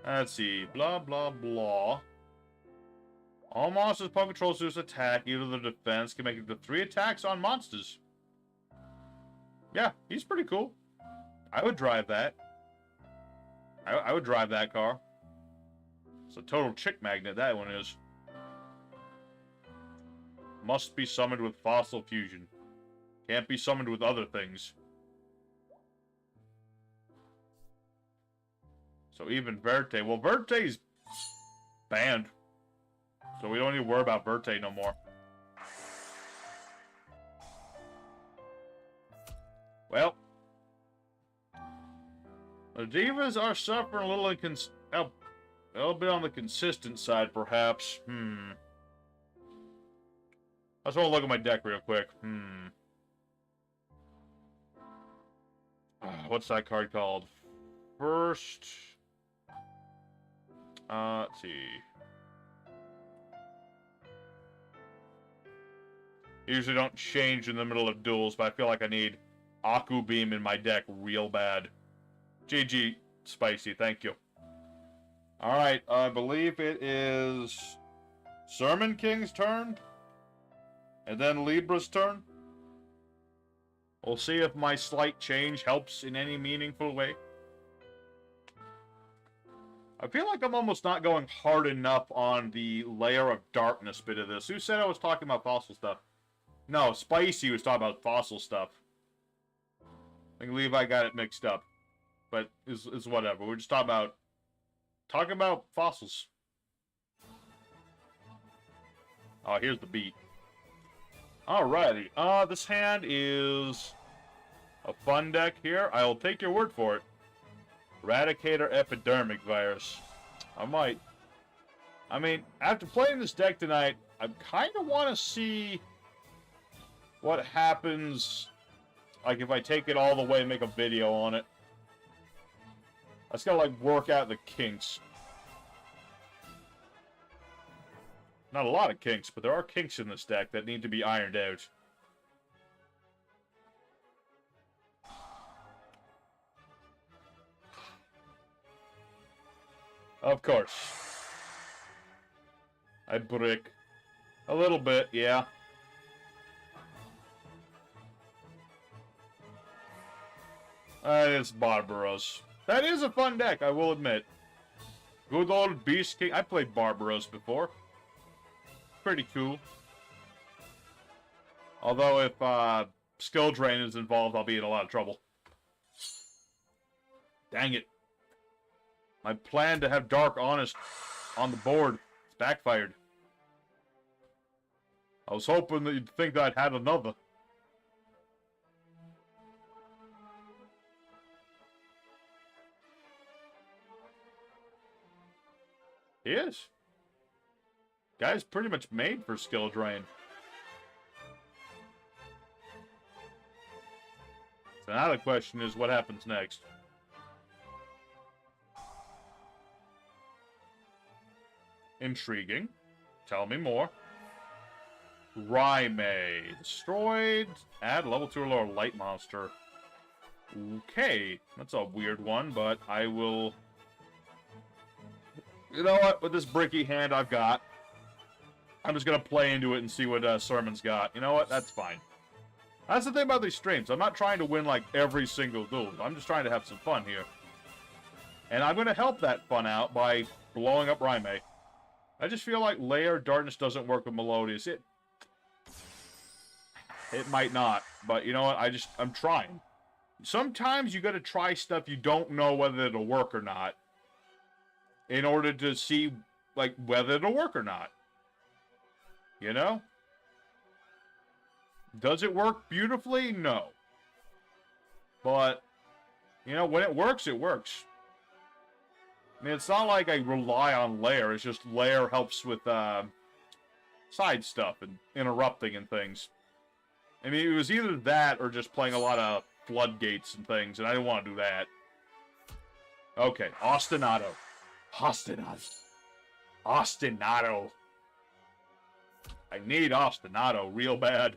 Let's see. Blah, blah, blah. All monsters Pokemon control Zeus attack, either the defense can make it to 3 attacks on monsters. Yeah, he's pretty cool. I would drive that. I would drive that car. It's a total chick magnet, that one is. Must be summoned with fossil fusion. Can't be summoned with other things. So even Verte. Well, Verte's banned. So we don't need to worry about Verte no more. Well. The Divas are suffering a little bit on the consistent side, perhaps. I just want to look at my deck real quick. What's that card called? First... let's see. Usually don't change in the middle of duels, but I feel like I need Aku Beam in my deck real bad. GG, Spicy, thank you. Alright, I believe it is Sermon King's turn. And then Libra's turn. We'll see if my slight change helps in any meaningful way. I feel like I'm almost not going hard enough on the Layer of Darkness bit of this. Who said I was talking about fossil stuff? No, Spicy was talking about fossil stuff. I believe I got it mixed up. But it's whatever. We're just talking about fossils. Oh, here's the beat. Alrighty. This hand is a fun deck here. I'll take your word for it. Eradicator Epidermic Virus. I might. I mean, after playing this deck tonight, I kind of want to see what happens, like, if I take it all the way and make a video on it. I just gotta, like, work out the kinks. Not a lot of kinks, but there are kinks in this deck that need to be ironed out. Of course. I brick. A little bit, yeah. It's Barbaros. That is a fun deck, I will admit. Good old Beast King. I played Barbaros before. Pretty cool. Although if skill drain is involved, I'll be in a lot of trouble. Dang it. My plan to have Dark Honest on the board is backfired. I was hoping that you'd think that I'd had another. He is. Guy's pretty much made for skill drain. So now the question is, what happens next? Intriguing. Tell me more. Raime. Destroyed. Add level 2 or lower light monster. Okay. That's a weird one, but I will... You know what? With this bricky hand I've got, I'm just going to play into it and see what Sermon's got. You know what? That's fine. That's the thing about these streams. I'm not trying to win, like, every single duel. I'm just trying to have some fun here. And I'm going to help that fun out by blowing up Raime. I just feel like Layer Darkness doesn't work with Melodious. It might not, but you know what? I'm trying. Sometimes you got to try stuff you don't know whether it'll work or not, in order to see, like, whether it'll work or not. You know? Does it work beautifully? No. But, you know, when it works, it works. I mean, it's not like I rely on Layer. It's just Layer helps with side stuff and interrupting and things. I mean, it was either that or just playing a lot of floodgates and things, and I didn't want to do that. Okay, Ostinato. Ostinato. Ostinato. I need Ostinato real bad.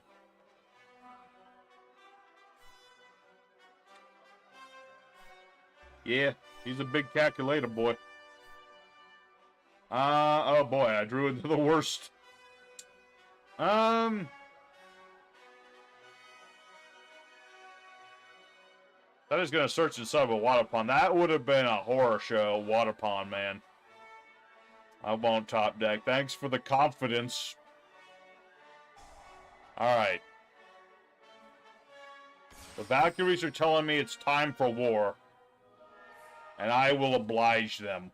Yeah, he's a big calculator boy. Oh boy, I drew into the worst. That is gonna search inside of a water pond. That would have been a horror show, water pond, man. I won't top deck. Thanks for the confidence. Alright. The Valkyries are telling me it's time for war. And I will oblige them.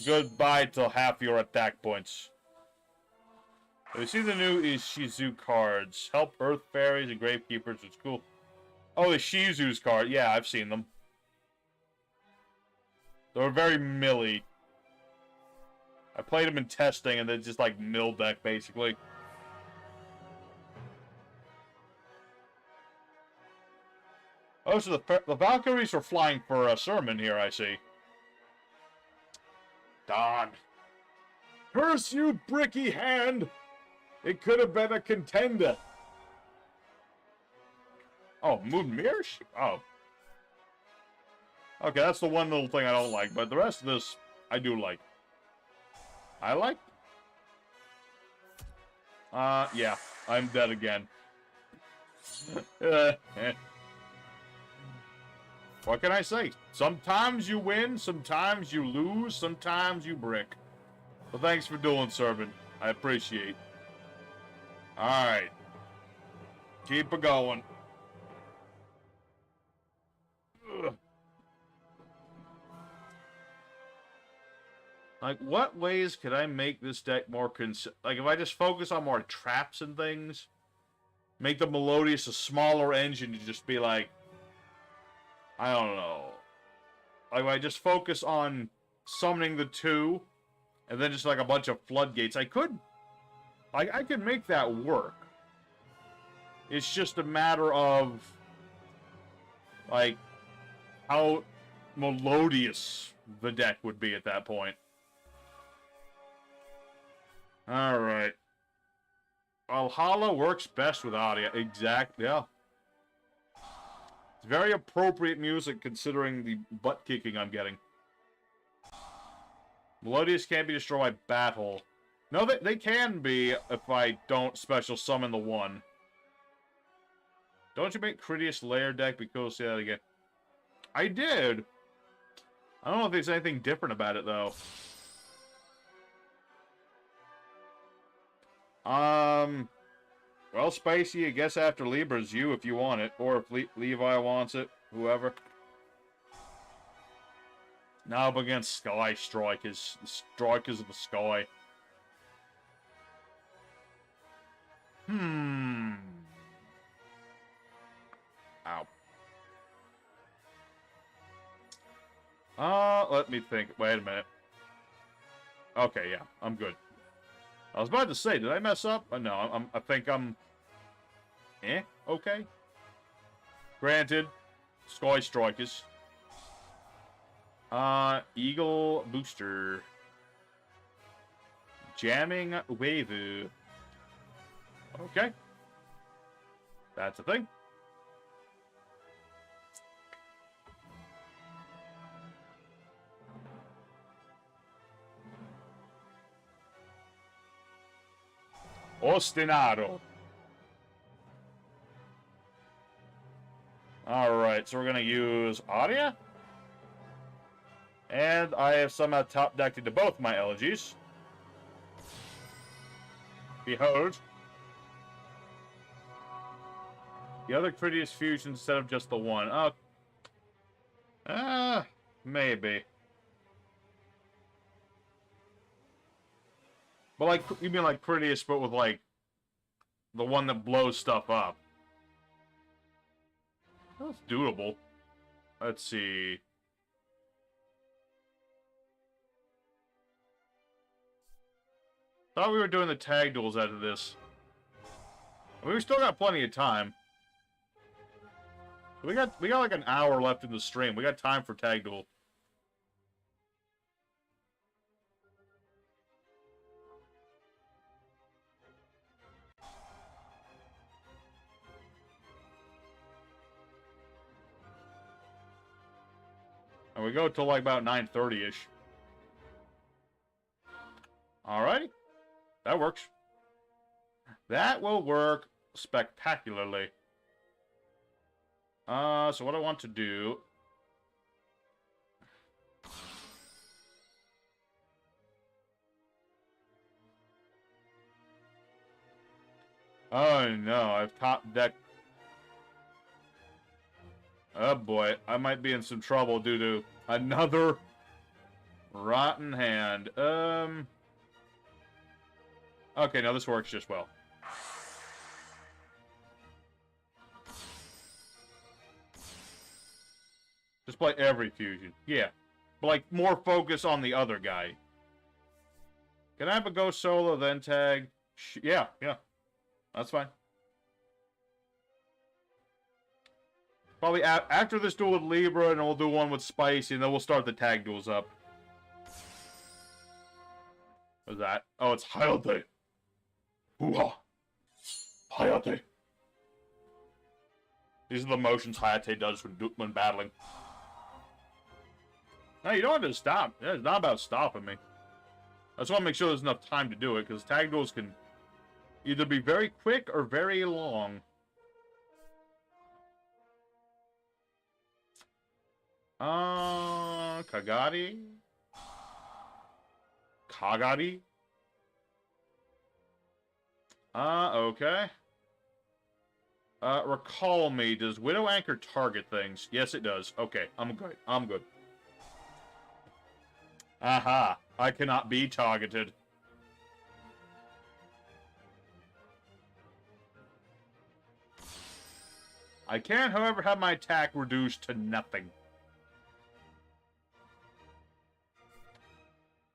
Goodbye till half your attack points. We see the new Ishizu cards. Help Earth Fairies and Gravekeepers. It's cool. Oh, the Shizu's card. Yeah, I've seen them. They're very milly. I played them in testing, and they're just like mill deck, basically. Oh, so the Valkyries are flying for a sermon here, I see. Darn. Curse you, bricky hand! It could have been a contender. Oh, Moon Mirrors? Oh. Okay, that's the one little thing I don't like, but the rest of this, I do like. I like. Yeah, I'm dead again. What can I say? Sometimes you win, sometimes you lose, sometimes you brick. Well, thanks for doing, Servant. I appreciate. Alright. Keep it going. Ugh. Like, what ways could I make this deck more like, if I just focus on more traps and things, make the Melodious a smaller engine to just be like, I don't know. Like, if I just focus on summoning the 2, and then just like a bunch of floodgates, I could make that work. It's just a matter of, like, how melodious the deck would be at that point. Alright. Valhalla works best with audio. Exactly, yeah. It's very appropriate music considering the butt kicking I'm getting. Melodious can't be destroyed by battle. No, they can be if I don't special summon the 1. Don't you make Critias layer deck because say that again? I did. I don't know if there's anything different about it though. Well, Spicy, I guess after Libra's you if you want it, or if Levi wants it, whoever. Now up against Sky Strikers, the Strikers of the Sky. Ow. Let me think. Wait a minute. Okay, yeah, I'm good. I was about to say, did I mess up? No, I think I'm... okay. Granted, Sky Strikers. Eagle Booster. Jamming Waivu. Okay. That's a thing. Ostinado. Alright, so we're gonna use Aria. And I have somehow top decked into both my elegies. Behold. The other Critias fusion instead of just the 1. Oh. Maybe. But like, you mean like Critias, but with like, the one that blows stuff up. That's doable. Let's see. Thought we were doing the tag duels out of this. We still got plenty of time. We got like an hour left in the stream. We got time for tag duel. And we go till like about 9:30-ish. Alrighty. That works. That will work spectacularly. So what I want to do... Oh no, I've top decked... Oh boy, I might be in some trouble due to another rotten hand. Okay, no, this works just well. Just play every fusion. Yeah. But, like, more focus on the other guy. Can I have a go solo, then tag? Yeah. That's fine. Probably after this duel with Libra, and we'll do one with Spicy, and then we'll start the tag duels up. What's that? Oh, it's Hayate. Hoo-ha! Hayate. These are the motions Hayate does when battling. No, you don't have to stop. Yeah, it's not about stopping me. I just want to make sure there's enough time to do it, because tag duels can either be very quick or very long. Kagari? Kagari? Okay. Recall me. Does Widow Anchor target things? Yes, it does. Okay, I'm good. I'm good. Aha. I cannot be targeted. I can, however, have my attack reduced to nothing.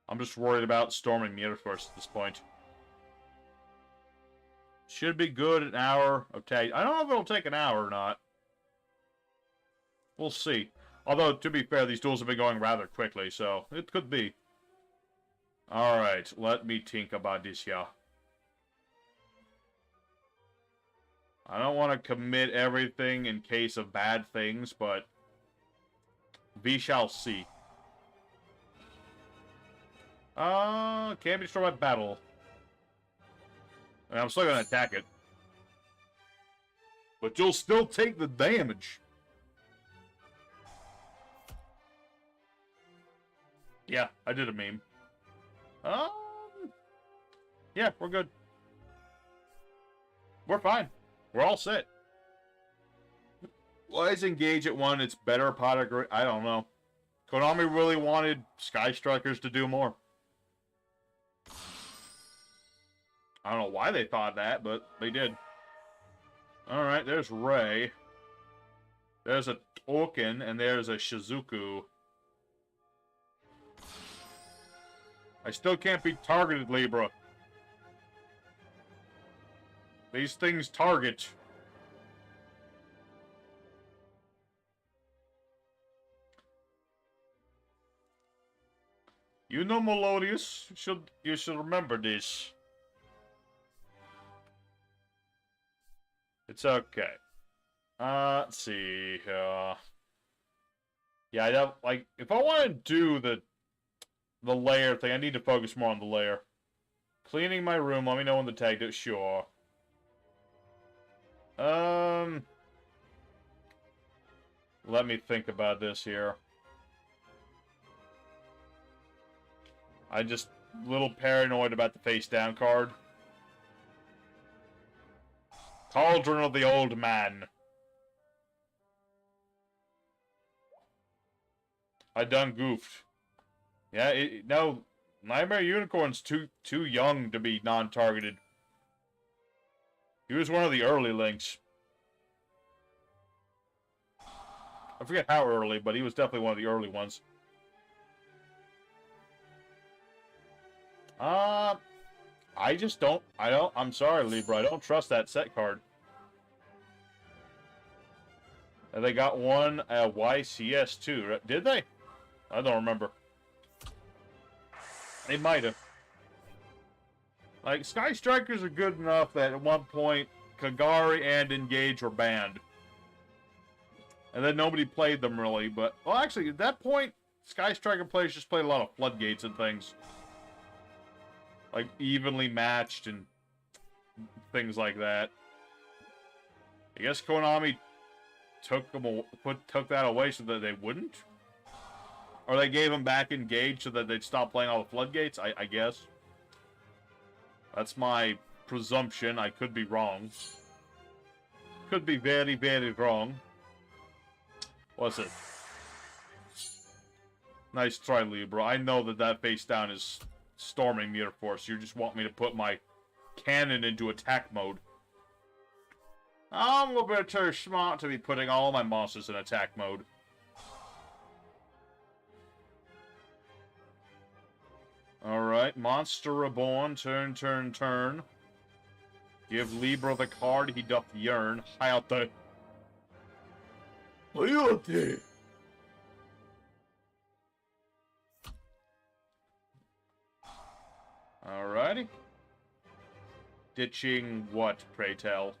I'm just worried about storming Mirror Force at this point. Should be good an hour of tag. I don't know if it'll take an hour or not. We'll see. Although, to be fair, these duels have been going rather quickly, so it could be. Alright, let me think about this, yeah. I don't want to commit everything in case of bad things, but we shall see. Can't be destroyed by battle. I mean, I'm still gonna attack it. But you'll still take the damage. Yeah, I did a meme. Yeah, we're good. We're fine. We're all set. Why is Engage at 1? It's better pot of... I don't know. Konami really wanted Sky Strikers to do more. I don't know why they thought that, but they did. Alright, there's Ray. There's a Token, and there's a Shizuku. I still can't be targeted, Libra. These things target. You know, Melodious, you should remember this. It's okay. Let's see. Yeah, I don't, like, if I want to do the layer thing, I need to focus more on the layer. Cleaning my room, let me know when the tag does. Sure. Let me think about this here. I'm just a little paranoid about the face down card. Cauldron of the Old Man. I done goofed. Yeah, no, Nightmare Unicorn's too young to be non-targeted. He was one of the early links. I forget how early, but he was definitely one of the early ones. I just don't, I'm sorry, Libra, I don't trust that set card. And they got one at YCS too, right? Did they? I don't remember. They might have. Like, Sky Strikers are good enough that at one point, Kagari and Engage were banned. And then nobody played them really, but... Well, actually, at that point, Sky Striker players just play a lot of floodgates and things. Like, evenly matched and things like that. I guess Konami took that away so that they wouldn't? Or they gave them back Engage so that they'd stop playing all the floodgates, I guess. That's my presumption. I could be wrong. Could be very, very wrong. What's it? Nice try, Libra. I know that face down is storming Mirror Force. You just want me to put my cannon into attack mode. I'm a little bit too smart to be putting all my monsters in attack mode. Alright, Monster Reborn, turn, turn, turn. Give Libra the card, he doth yearn. Hayate. Hayate! Alrighty. Ditching what, pray tell?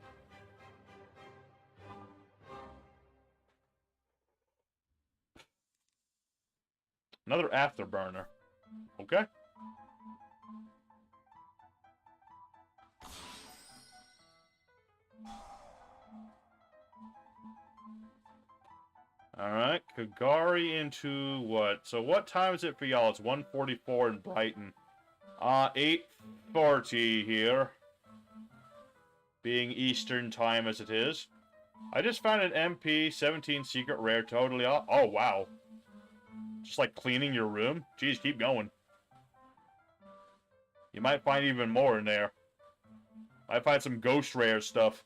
Another Afterburner. Okay. Alright, Kagari into what? So what time is it for y'all? It's 1:44 in Brighton. 8:40 here. Being Eastern time as it is. I just found an MP 17 secret rare totally off. Oh, wow. Just like cleaning your room? Jeez, keep going. You might find even more in there. Might find some ghost rare stuff.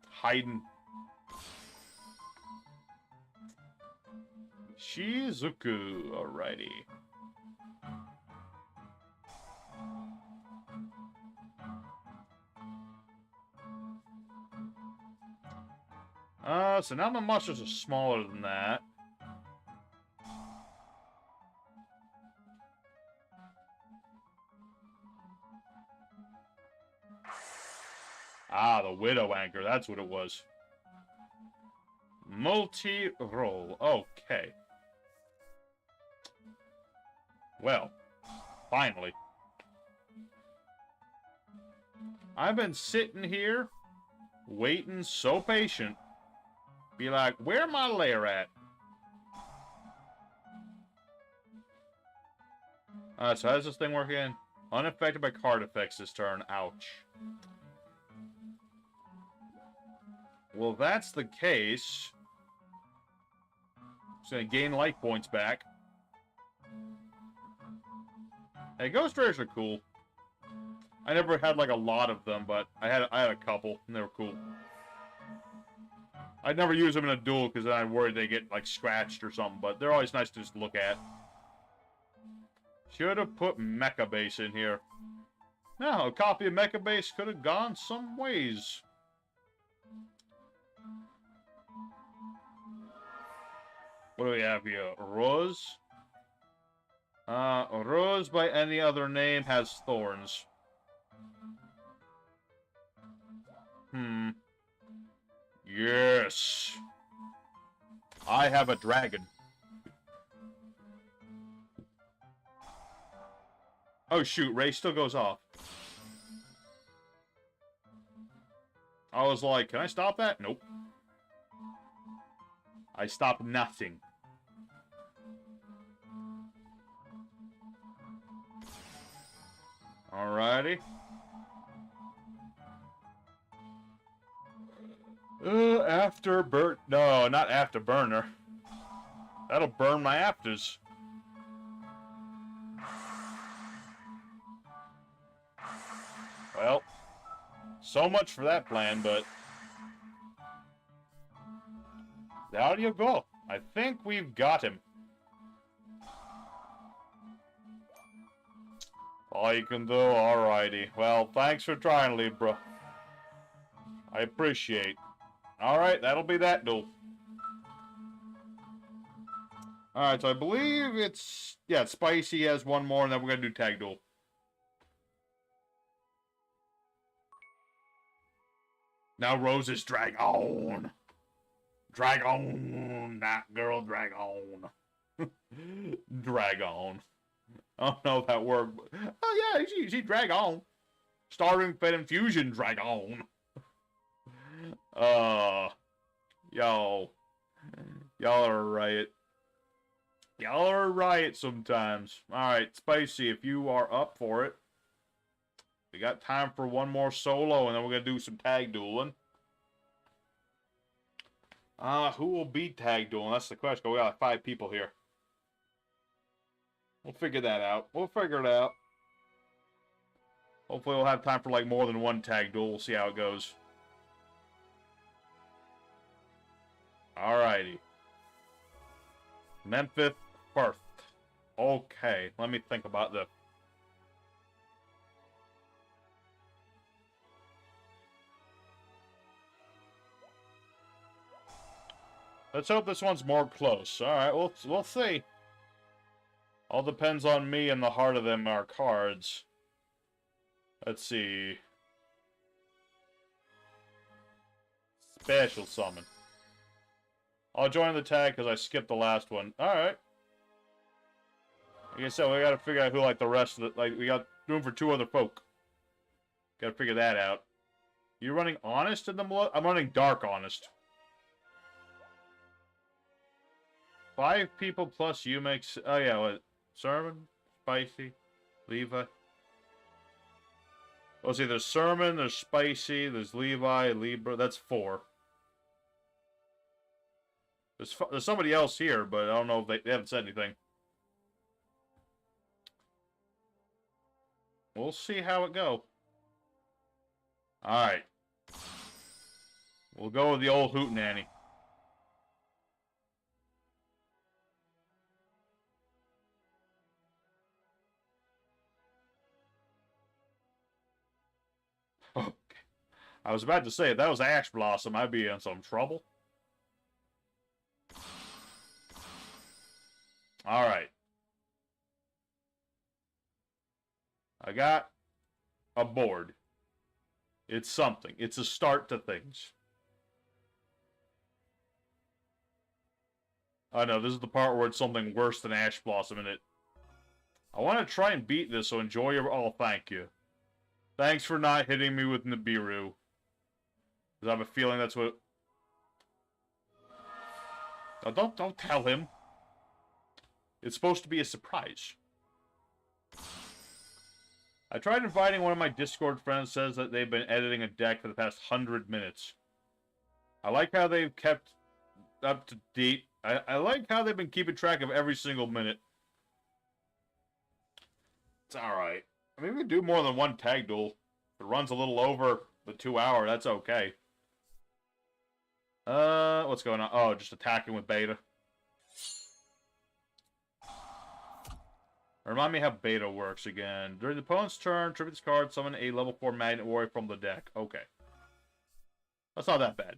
Hiding. Shizuku, alrighty. So now my monsters are smaller than that. Ah, the Widow Anchor, that's what it was. Multi-roll, okay. Well, finally. I've been sitting here, waiting so patient. Be like, where my lair at? So how's this thing work again? Unaffected by card effects this turn. Ouch. Well, that's the case. It's gonna gain life points back. Hey, Ghost Rares are cool. I never had like a lot of them, but I had a couple, and they were cool. I'd never use them in a duel because then I worried they get like scratched or something, but they're always nice to just look at. Should have put Mecha Base in here. No, a copy of Mecha Base could have gone some ways. What do we have here? Rose? Rose by any other name has thorns. Yes. I have a dragon. Oh shoot, Ray still goes off. I was like, can I stop that? Nope. I stopped nothing. Alrighty. No, not Afterburner. That'll burn my afters. Well, so much for that plan, but there you go. I think we've got him. All you can do, alrighty. Well, thanks for trying, Libra. I appreciate. Alright, that'll be that duel. Alright, so I believe it's... Yeah, Spicy has one more, and then we're gonna do Tag Duel. Now Rose is Dragon. Dragon. That girl, Dragon. Dragon. I don't know if that word. Oh yeah, she Dragon. Starring Fed Infusion Dragon. Y'all. Y'all are right. Y'all are right sometimes. Alright, Spicy, if you are up for it. We got time for one more solo, and then we're going to do some tag dueling. Who will be tag dueling? That's the question. We got like 5 people here. We'll figure that out. We'll figure it out. Hopefully we'll have time for like more than one tag duel. We'll see how it goes. Alrighty. Memphis Perth. Okay, let me think about this. Let's hope this one's more close. Alright, we'll see. All depends on me and the heart of them are cards. Let's see. Special summon. I'll join the tag because I skipped the last one. Alright. Like I said, we gotta figure out who, like, the rest of the... Like, we got room for 2 other folk. Gotta figure that out. You running Honest in the Melodious? I'm running Dark Honest. 5 people plus you makes... Oh, yeah, what? Sermon? Spicy? Levi? Let's see, there's Sermon, there's Spicy, there's Levi, Libra. That's 4. There's somebody else here, but I don't know if they haven't said anything. We'll see how it goes. Alright. We'll go with the old hootenanny. Okay. I was about to say, if that was Ash Blossom, I'd be in some trouble. Alright. I got a board. It's something. It's a start to things. I know, this is the part where it's something worse than Ash Blossom in it. I want to try and beat this, so enjoy your... Oh, thank you. Thanks for not hitting me with Nibiru. Because I have a feeling that's what... Oh, don't tell him. It's supposed to be a surprise. I tried inviting one of my Discord friends, says that they've been editing a deck for the past 100 minutes. I like how they've kept up to date. I like how they've been keeping track of every single minute. It's alright. I mean, we can do more than one tag duel. If it runs a little over the 2 hour, that's okay. What's going on? Oh, just attacking with beta. Remind me how beta works again. During the opponent's turn, tribute this card, summon a level 4 Magnet Warrior from the deck. Okay. That's not that bad.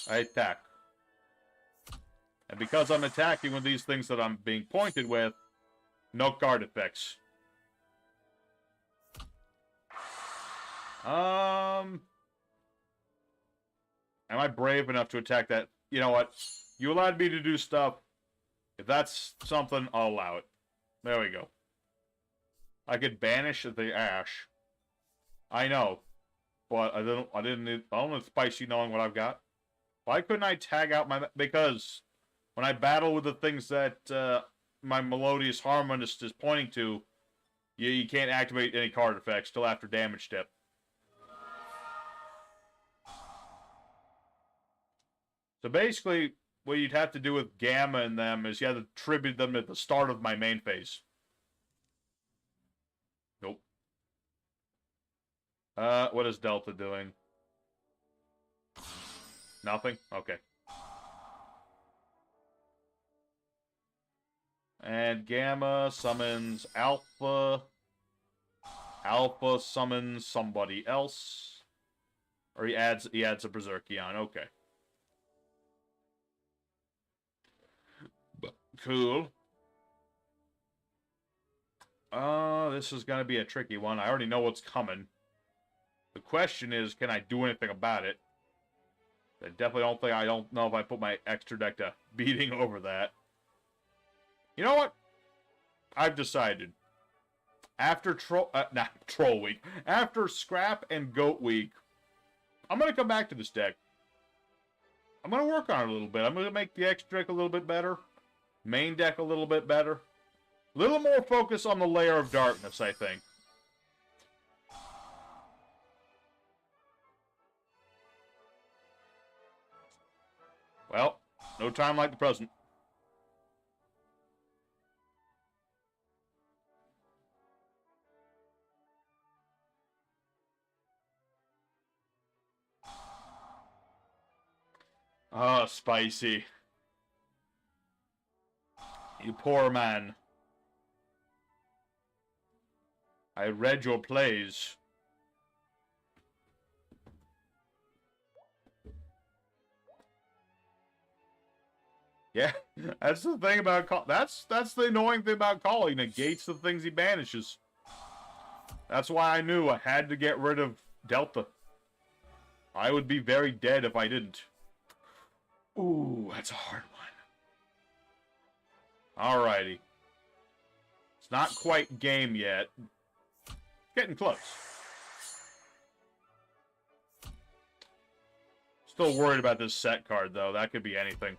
I attack. And because I'm attacking with these things that I'm being pointed with, no card effects. Am I brave enough to attack that? You know what? You allowed me to do stuff. If that's something, I'll allow it. There we go. I could banish the Ash. I know. But I don't need Spicy knowing what I've got. Why couldn't I tag out my... Because when I battle with the things that my Melodious Harmonist is pointing to, you can't activate any card effects till after damage step. So basically, what you'd have to do with Gamma and them is you have to tribute them at the start of my main phase. Nope. What is Delta doing? Nothing? Okay. And Gamma summons Alpha. Alpha summons somebody else. Or he adds a Berserkion. Okay. Cool. This is gonna be a tricky one. I already know what's coming. The question is, can I do anything about it? I definitely don't think, I don't know if I put my extra deck to beating over that. You know what? I've decided. After Troll Week. After Scrap and Goat Week, I'm going to come back to this deck. I'm going to work on it a little bit. I'm going to make the extra deck a little bit better. Main deck a little bit better. A little more focus on the Layer of Darkness, I think. Well, no time like the present. Ah, Spicy. You poor man. I read your plays. Yeah, that's the thing about that's the annoying thing about Kali. He negates the things he banishes. That's why I knew I had to get rid of Delta. I would be very dead if I didn't. Ooh, that's a hard one. Alrighty. It's not quite game yet. Getting close. Still worried about this set card, though. That could be anything.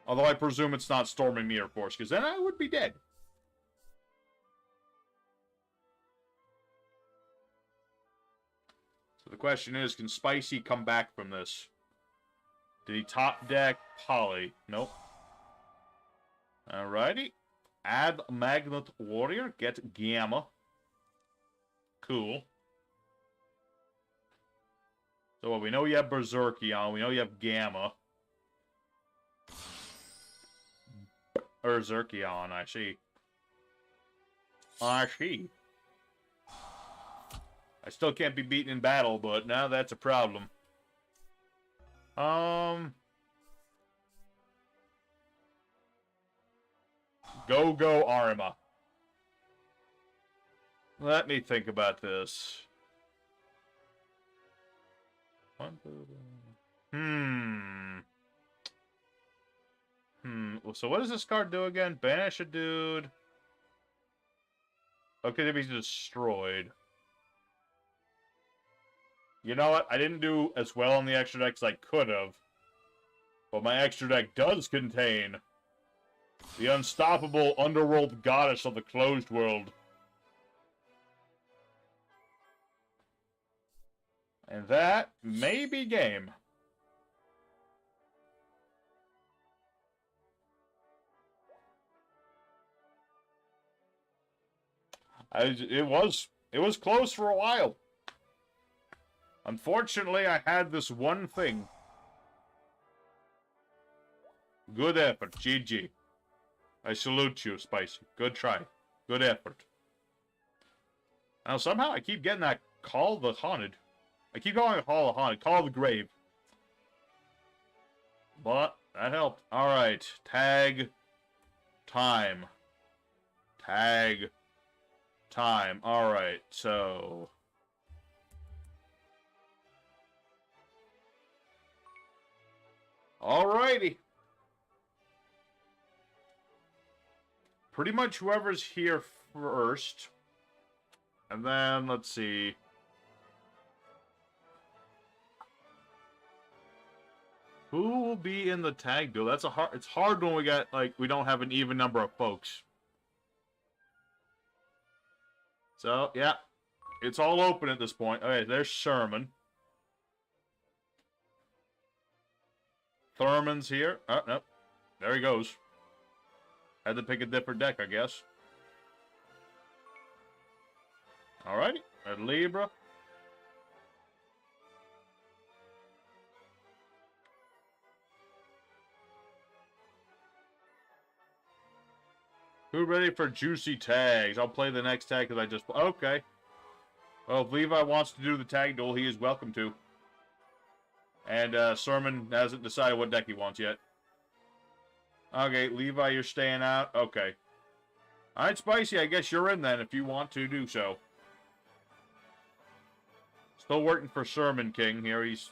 Although I presume it's not Storming Meteor Force, because then I would be dead. So the question is, can Spicy come back from this? Did he top deck Poly? Nope. Alrighty. Add Magnet Warrior. Get Gamma. Cool. So we know you have Berserkion. We know you have Gamma. Berserkion, I see. I see. I still can't be beaten in battle, but now that's a problem. Go Arma. Let me think about this. So what does this card do again? Banish a dude. Okay, to be destroyed. You know what? I didn't do as well on the extra deck as I could have. But my extra deck does contain the unstoppable underworld goddess of the closed world. And that may be game. It was close for a while. Unfortunately, I had this one thing. Good effort, GG. I salute you, Spicy. Good try. Good effort. Now, somehow I keep getting that Call the Haunted. I keep calling it Call the Haunted. Call the Grave. But, that helped. Alright. Tag. Time. Tag. Time. Alright, so... Alrighty. Pretty much whoever's here first. And then, let's see. Who will be in the tag duel? That's it's hard when we got, like, we don't have an even number of folks. So, yeah. It's all open at this point. Okay, there's Sherman. Thurman's here. Oh, no. There he goes. Had to pick a different deck, I guess. Alrighty. There's Libra. Who ready for juicy tags? I'll play the next tag because I just... Okay. Well, if Levi wants to do the tag duel, he is welcome to. And Sermon hasn't decided what deck he wants yet. Okay, Levi, you're staying out? Okay. Alright, Spicy, I guess you're in then if you want to do so. Still working for Sermon King here. He's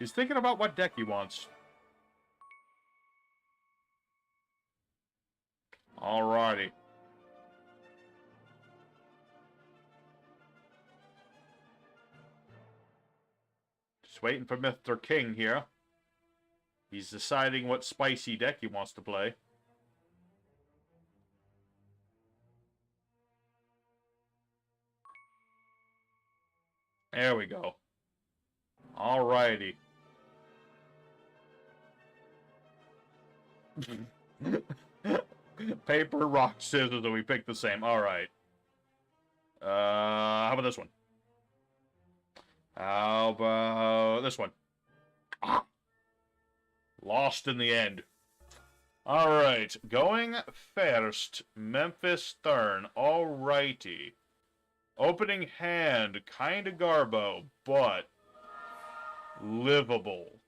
He's thinking about what deck he wants. Alrighty. Just waiting for Mr. King here. He's deciding what spicy deck he wants to play. There we go. Alrighty. Paper, rock, scissors, and we picked the same. Alright. How about this one? How about this one? Ah! Lost in the end. Alright. Going first. Memphis Stern. Alrighty. Opening hand. Kinda garbo, but livable.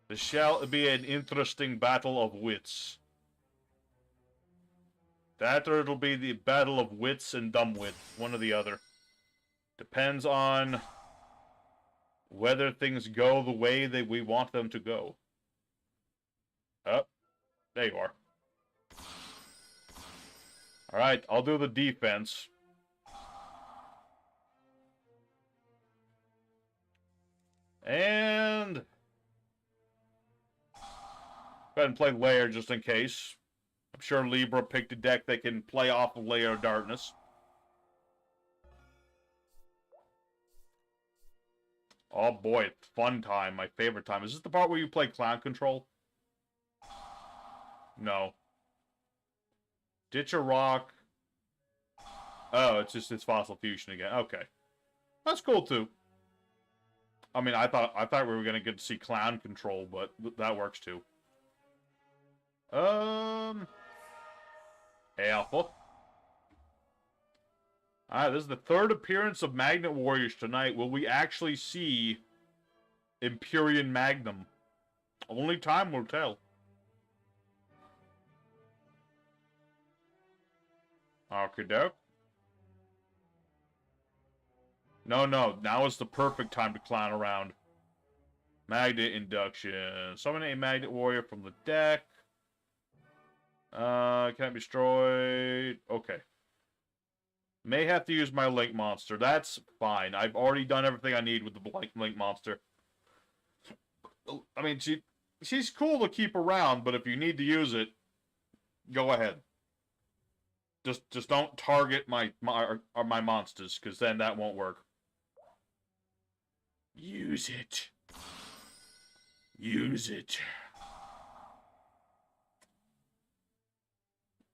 This shall be an interesting battle of wits. That or it'll be the battle of wits and dumb wits. One or the other. Depends on whether things go the way that we want them to go. Oh, there you are. Alright, I'll do the defense. And go ahead and play Lair just in case. I'm sure Libra picked a deck that can play off of Lair of Darkness. Oh boy, fun time, my favorite time. Is this the part where you play Clown Control? No. Ditch a Rock. Oh, it's Fossil Fusion again. Okay. That's cool too. I mean, I thought we were gonna get to see Clown Control, but that works too. Alpha. Alright, this is the third appearance of Magnet Warriors tonight. Will we actually see Empyrean Magnum? Only time will tell. Okey-doke. No, now is the perfect time to clown around. Magnet Induction. Summon a Magnet Warrior from the deck. Can't be destroyed. Okay. May have to use my Link Monster. That's fine. I've already done everything I need with the Link Monster. I mean, she's cool to keep around, but if you need to use it, go ahead. Just don't target my monsters, because then that won't work. Use it. Use it.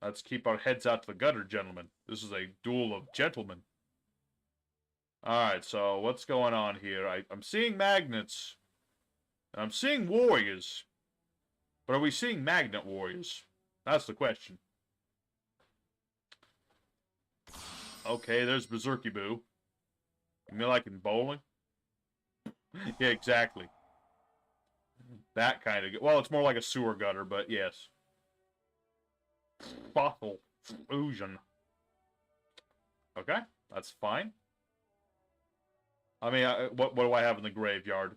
Let's keep our heads out to the gutter, gentlemen. This is a duel of gentlemen. Alright, so what's going on here? I'm seeing magnets. I'm seeing warriors. But are we seeing magnet warriors? That's the question. Okay, there's Berserky Boo. You mean like in bowling? Yeah, exactly. That kind of... Well, it's more like a sewer gutter, but yes. Fossil Fusion. Okay, that's fine. I mean, what do I have in the graveyard?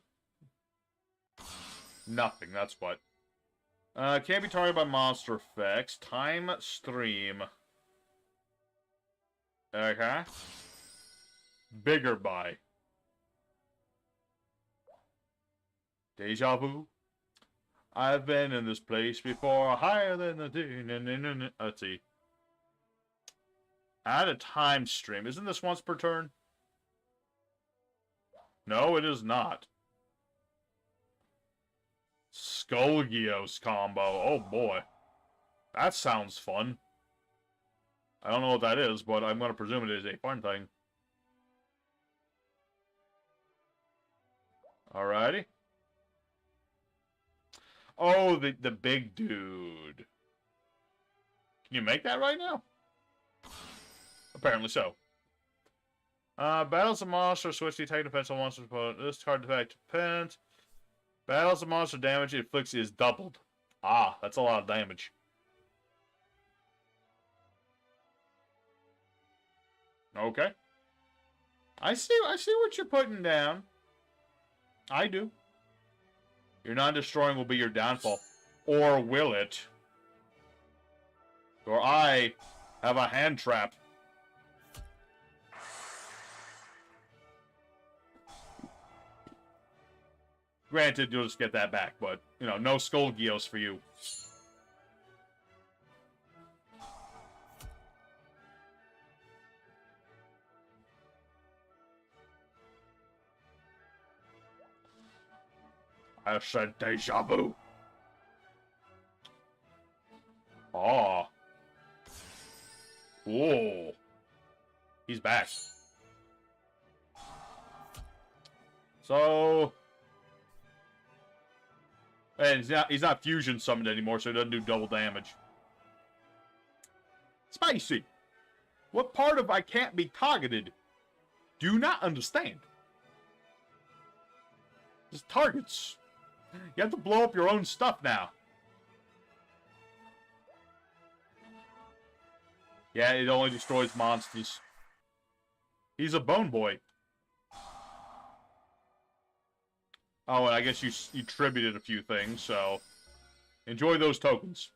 Nothing, that's what. Can't be targeted by monster effects. Time Stream. Okay. Bigger by. Deja vu. I've been in this place before, higher than the... Let's see. Add a time stream. Isn't this once per turn? No, it is not. Skullgios combo. Oh boy. That sounds fun. I don't know what that is, but I'm going to presume it is a fun thing. Alrighty. Oh, the big dude. Can you make that right now? Apparently so. Battles of monster, switch the attack defense on monsters, but this card effect depends. Battles of monster damage it inflicts is doubled. Ah, that's a lot of damage. Okay. I see what you're putting down. I do. Your non-destroying will be your downfall. Or will it? Or I have a hand trap. Granted, you'll just get that back, but, you know, no Skull Geos for you. I said deja vu. Oh. Whoa. He's back. So... And he's not fusion summoned anymore, so he doesn't do double damage. Spicy. What part of I can't be targeted do you not understand? Just targets. You have to blow up your own stuff now. Yeah, it only destroys monsters. He's a bone boy. Oh, and I guess you tributed a few things, so... Enjoy those tokens.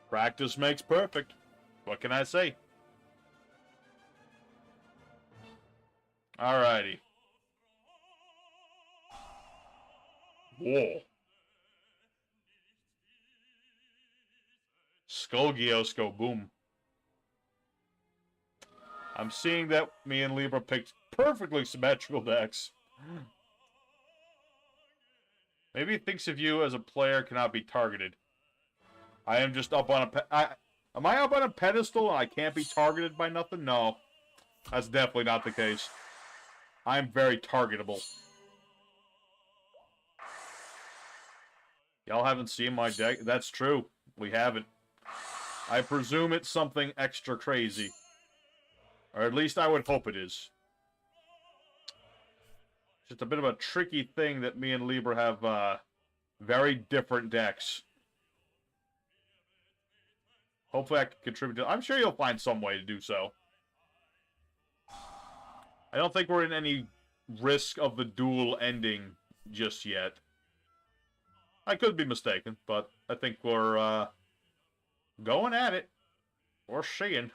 Practice makes perfect. What can I say? Alrighty. Whoa. Skull Geos go boom. I'm seeing that me and Libra picked perfectly symmetrical decks. Maybe he thinks of you as a player cannot be targeted. I am just up on a am I up on a pedestal and I can't be targeted by nothing? No. That's definitely not the case. I'm very targetable. Y'all haven't seen my deck? That's true. We haven't. I presume it's something extra crazy. Or at least I would hope it is. Just a bit of a tricky thing that me and Libra have very different decks. Hopefully I can contribute to... I'm sure you'll find some way to do so. I don't think we're in any risk of the duel ending just yet. I could be mistaken, but I think we're going at it. We're seeing.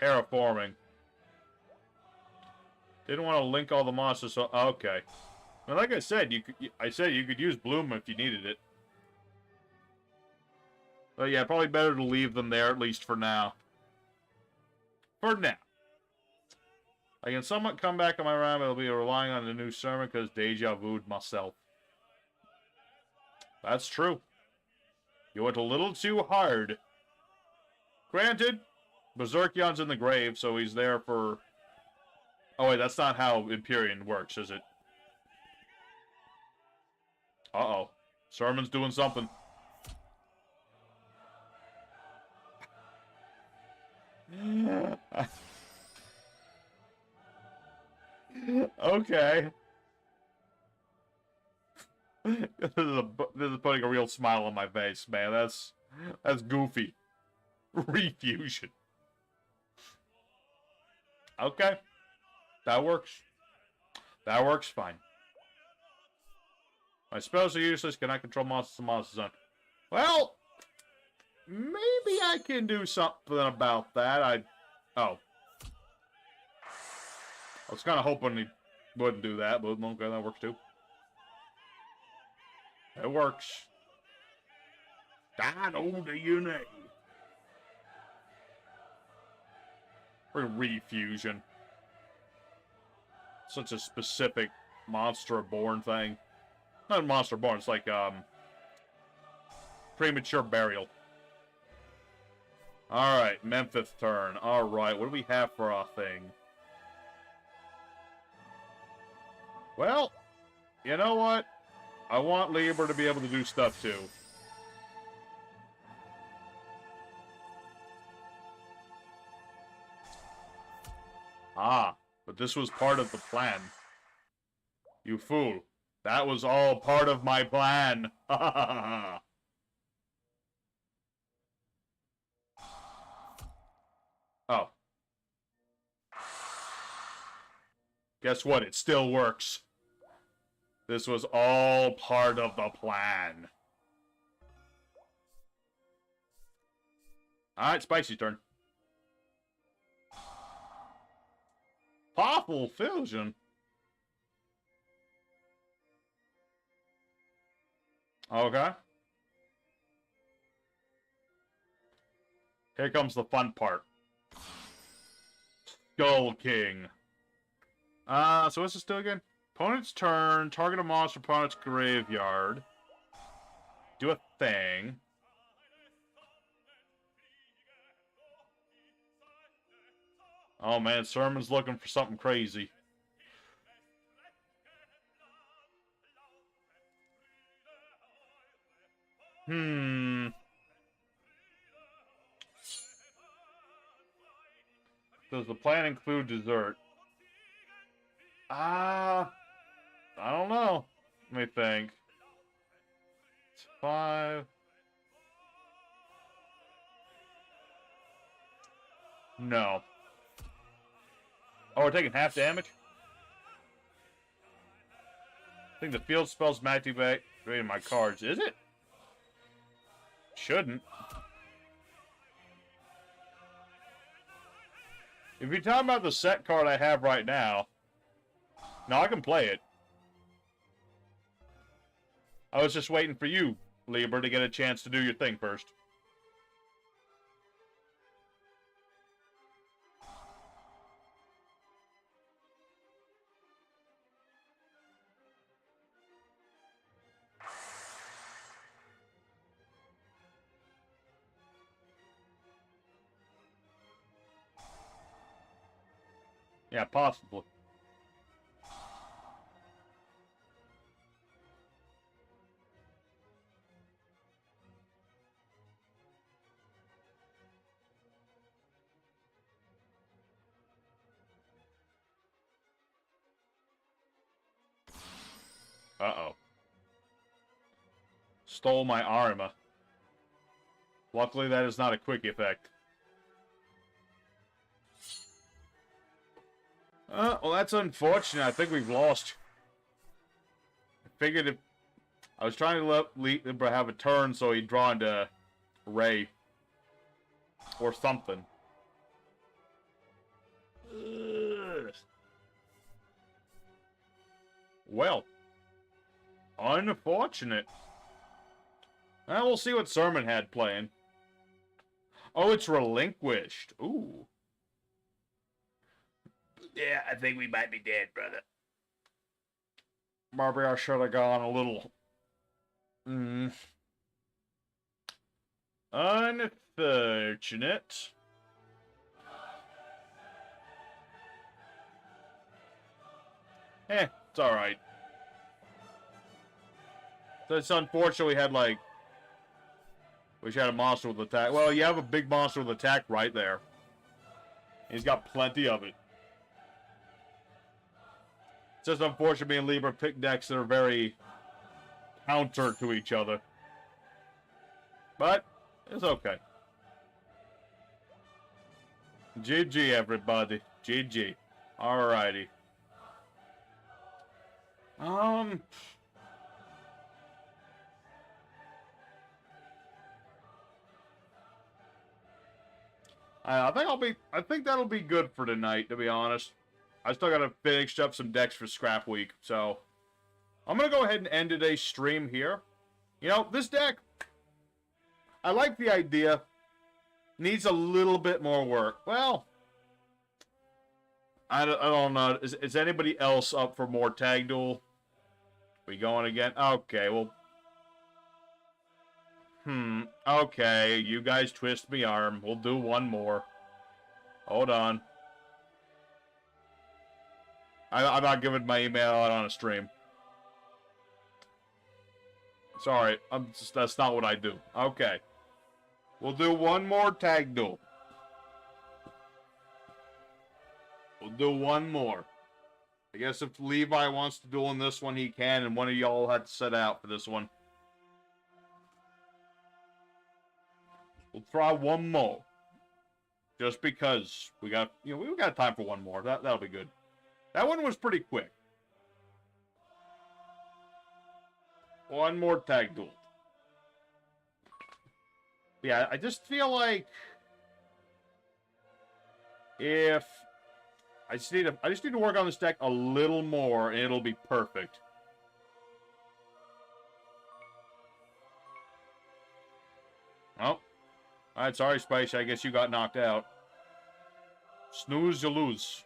Terraforming. Didn't want to link all the monsters, so okay. Well, like I said, you could use Bloom if you needed it. But yeah, probably better to leave them there, at least for now. For now. I can somewhat come back on my round, but I'll be relying on the new sermon because deja vu'd myself. That's true. You went a little too hard. Granted, Berserkion's in the grave, so he's there for... Oh wait, that's not how Empyrean works, is it? Uh-oh. Sermon's doing something. Okay. This is putting a real smile on my face, man. That's goofy. Refusion. Okay. That works. That works fine. My spells are useless. Can I control monsters and monster zone? Well, maybe I can do something about that. Oh. I was kind of hoping he wouldn't do that, but okay, that works too. It works. God over your name. Refusion. Such a specific monster-born thing. Not monster-born, it's like, premature burial. Alright, Memphis turn. Alright, what do we have for our thing? Well, you know what? I want Libra to be able to do stuff too. Ah, but this was part of the plan. You fool. That was all part of my plan. Oh. Guess what? It still works. This was all part of the plan. Alright, Spicy's turn. Powerful fusion. Okay. Here comes the fun part. Skull King. So what's this do again? Opponent's turn, target a monster opponent's graveyard. Do a thing. Oh man, Sermon's looking for something crazy. Does the plan include dessert? I don't know. Let me think. It's 5. No. Oh, we're taking half damage? I think the field spells activating my cards. Is it? Shouldn't. If you're talking about the set card I have right now, no, I can play it. I was just waiting for you, Lieber, to get a chance to do your thing first. Yeah, possibly. Uh-oh. Stole my Arma. Luckily, that is not a quick effect. Well, that's unfortunate. I think we've lost. I figured if... I was trying to let Libra have a turn so he'd draw into Ray. Or something. Ugh. Well. Unfortunate. Well, we'll see what Sermon had playing. Oh, it's relinquished. Ooh. Yeah, I think we might be dead, brother. Maybe I should have gone a little... Unfortunate. It's alright. So it's unfortunate we had, like... We had a monster with attack. Well, you have a big monster with attack right there. He's got plenty of it. It's just unfortunate me and Libra pick decks that are very counter to each other. But, it's okay. GG, everybody. GG. Alrighty. I think that'll be good for tonight, to be honest. I still gotta finish up some decks for Scrap Week, so... I'm gonna go ahead and end today's stream here. You know, this deck... I like the idea. Needs a little bit more work. Well... I don't know. Is anybody else up for more Tag Duel? We going again? Okay, well... Okay, you guys twist me arm. We'll do one more. Hold on. I'm not giving my email out on a stream. Sorry, that's not what I do. Okay. We'll do one more Tag Duel. We'll do one more. I guess if Levi wants to duel in this one, he can, and one of y'all had to set out for this one. We'll try one more. Just because we got, we got time for one more. That'll be good. That one was pretty quick. One more tag duel. Yeah, I just feel like if I just need to work on this deck a little more, and it'll be perfect. Oh. Alright, sorry, Spice. I guess you got knocked out. Snooze, you lose.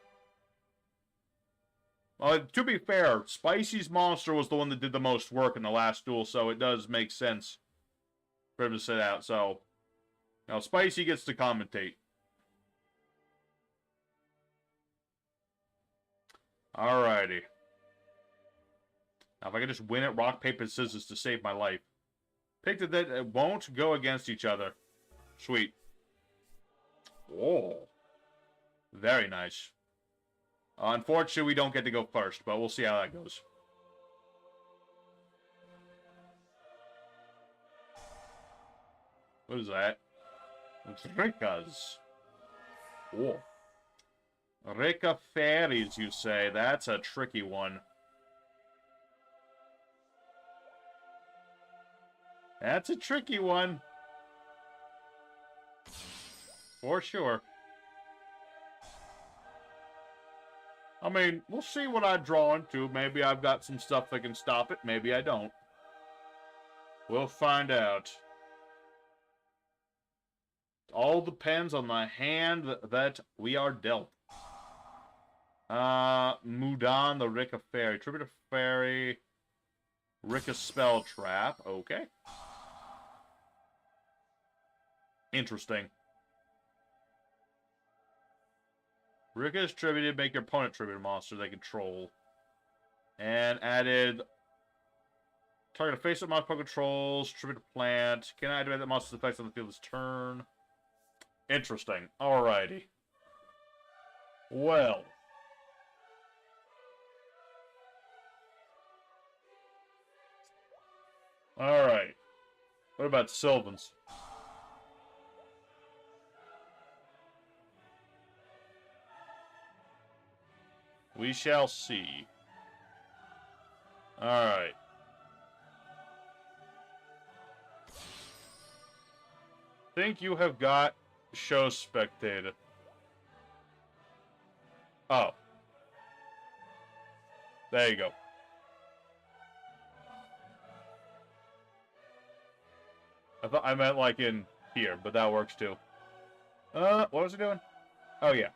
Well, to be fair, Spicy's monster was the one that did the most work in the last duel, so it does make sense for him to sit out. So, now Spicy gets to commentate. Alrighty. Now, if I can just win it, rock, paper, scissors to save my life. Pick that won't go against each other. Sweet. Whoa. Very nice. Unfortunately, we don't get to go first, but we'll see how that goes. What is that? It's Rika's. Oh. Rika Fairies, you say? That's a tricky one. That's a tricky one. For sure. I mean, we'll see what I draw into. Maybe I've got some stuff that can stop it. Maybe I don't. We'll find out. All depends on the hand that we are dealt. Mudan, the Rika Fairy. Tribute Fairy. Rika Spell Trap. Okay. Interesting. Rika is tributed, make your opponent tribute a monster they control. And added target a face-up monster controls, tribute a plant. Can I activate that monster's effects on the field this turn? Interesting. Alrighty. Well. Alright. What about Sylvans? We shall see. Alright. Think you have got show spectator. Oh. There you go. I thought I meant like in here, but that works too. What was it doing? Oh yeah.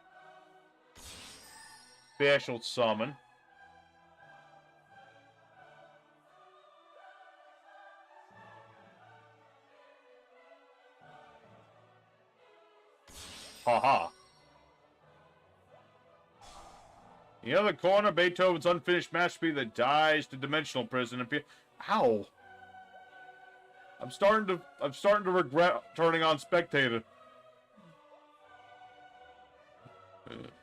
Special summon. Haha. In the other corner, Beethoven's unfinished masterpiece that dies to dimensional prison. Ow! I'm starting to regret turning on spectator.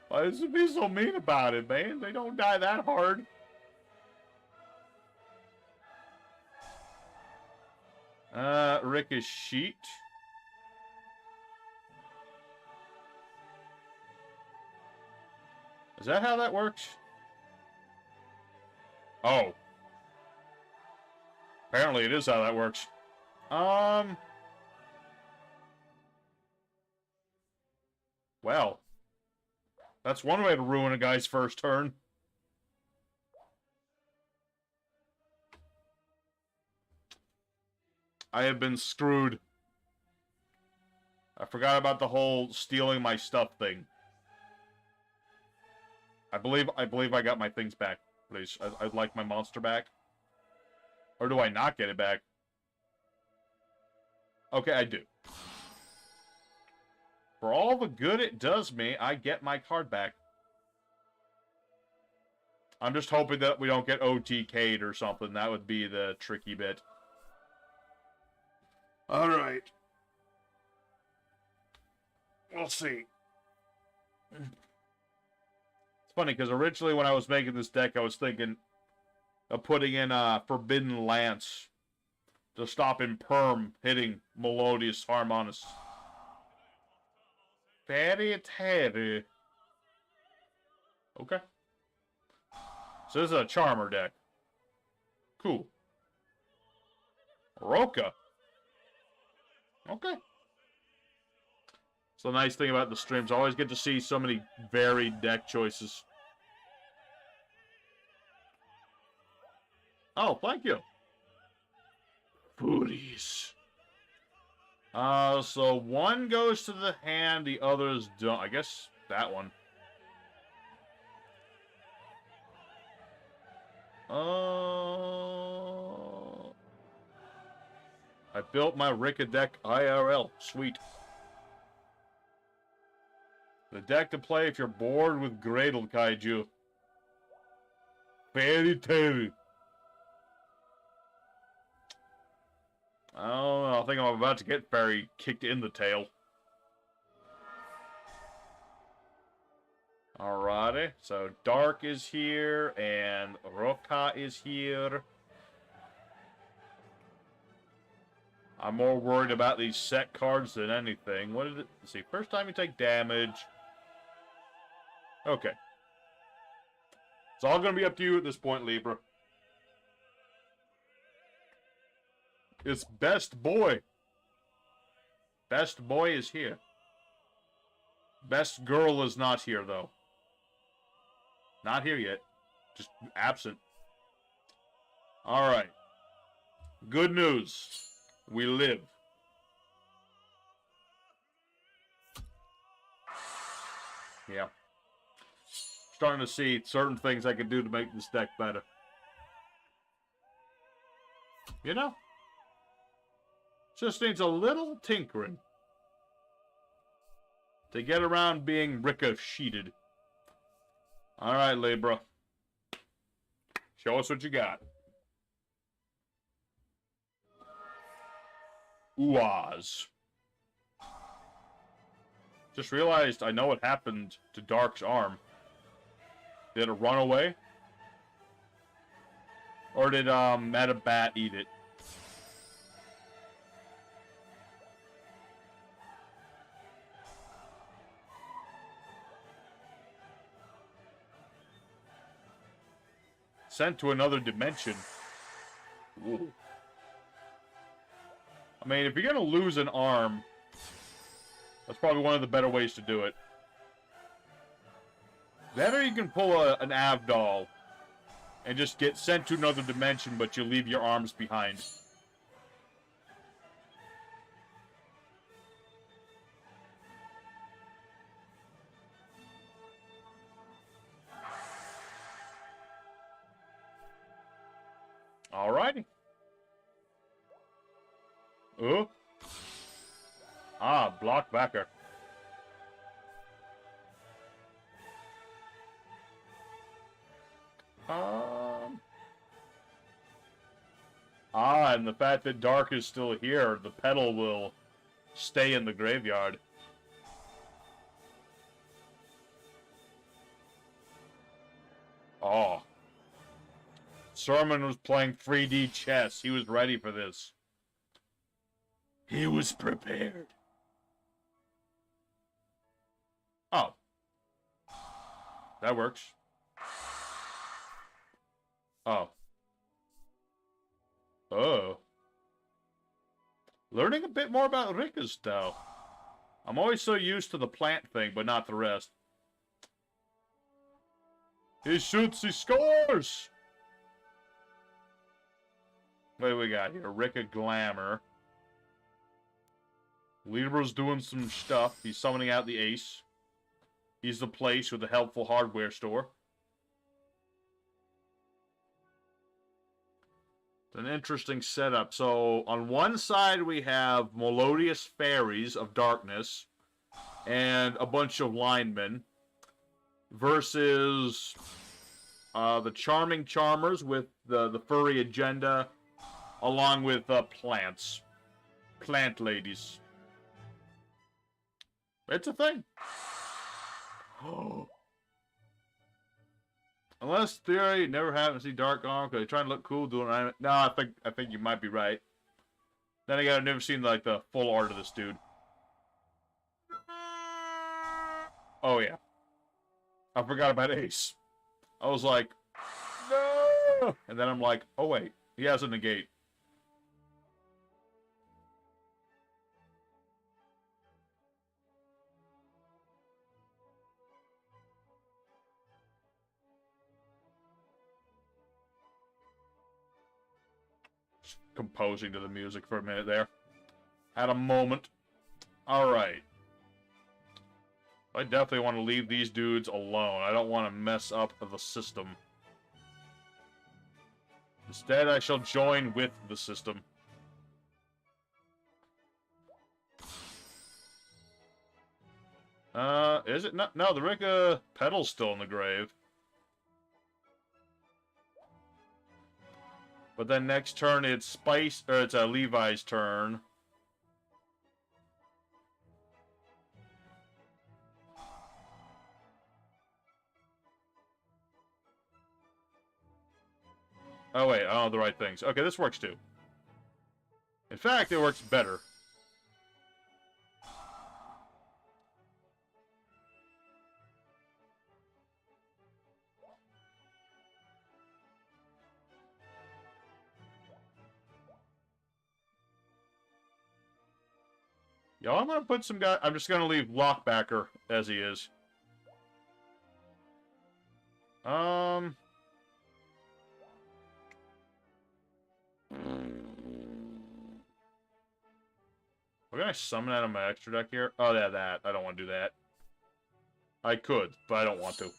Why does it be so mean about it, man? They don't die that hard. Ricochet. Is that how that works? Oh. Apparently it is how that works. Well. That's one way to ruin a guy's first turn. I have been screwed. I forgot about the whole stealing my stuff thing. I believe I got my things back, please. I'd like my monster back. Or do I not get it back? Okay, I do. For all the good it does me, I get my card back. I'm just hoping that we don't get OTK'd or something. That would be the tricky bit. Alright. We'll see. funny, because originally when I was making this deck, I was thinking of putting in Forbidden Lance to stop Imperm hitting Melodious Harmonious. Very Terry. Okay. So this is a Charmer deck. Cool. Roka. Okay. So the nice thing about the streams, I always get to see so many varied deck choices. Oh, thank you. Booties. So one goes to the hand, the others don't. I guess that one. I built my Rika deck IRL. Sweet. The deck to play if you're bored with Gradle Kaiju. Fairy Tale. I don't know. I think I'm about to get Fairy kicked in the tail. Alrighty. So Dark is here and Roka is here. I'm more worried about these set cards than anything. What is it? Let's see. First time you take damage. Okay. It's all going to be up to you at this point, Libra. It's Best Boy. Best Boy is here. Best Girl is not here, though. Not here yet. Just absent. Alright. Good news. We live. Yeah. Starting to see certain things I can do to make this deck better. You know? Just needs a little tinkering to get around being Ricochet-sheeted. Alright, Libra. Show us what you got. Oohs. Just realized I know what happened to Dark's arm. Did it run away? Or did Metabat eat it? Sent to another dimension. Ooh. I mean, if you're gonna lose an arm, that's probably one of the better ways to do it. That or you can pull an Avdol and just get sent to another dimension, but you leave your arms behind. Alrighty. Oh. Ah, block backer. And the fact that Dark is still here, the pedal will stay in the graveyard. Oh. Sermon was playing 3D chess. He was ready for this. He was prepared. Oh. That works. Oh. Oh. Learning a bit more about Rika's, though. I'm always so used to the plant thing, but not the rest. He shoots, he scores! What do we got here? Rika Glamour. Libra's doing some stuff. He's summoning out the ace. He's the place with the helpful hardware store. It's an interesting setup. So, on one side we have Melodious Fairies of Darkness and a bunch of linemen versus the Charming Charmers with the furry agenda along with plants. Plant ladies. It's a thing. Unless theory never happened to see Dark Arm because they trying to look cool doing it. No, I think you might be right. Then again, I've never seen like the full art of this dude. Oh yeah, I forgot about Ace. I was like, no, and then I'm like, oh wait, he has a negate. Composing to the music for a minute there. Had a moment. Alright. I definitely want to leave these dudes alone. I don't want to mess up the system. Instead, I shall join with the system. Is it not? No, the Rika pedal's still in the grave. But then next turn it's Spice, or it's Levi's turn. Oh wait, I don't know the right things. Okay, this works too. In fact, it works better. Yo, I'm gonna put some guy. I'm just gonna leave Lockbacker as he is. We're gonna summon out of my extra deck here. Oh, yeah, that. I don't want to do that. I could, but I don't want to.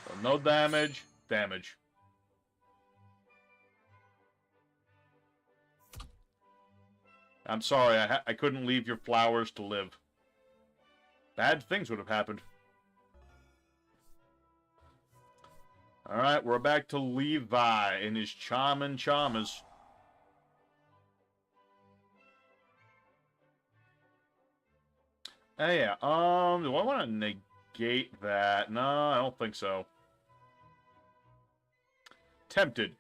So no damage. Damage. I'm sorry, I couldn't leave your flowers to live. Bad things would have happened. Alright, we're back to Levi and his Charmin' Charmers. Oh yeah, do I want to negate that? No, I don't think so. Tempted.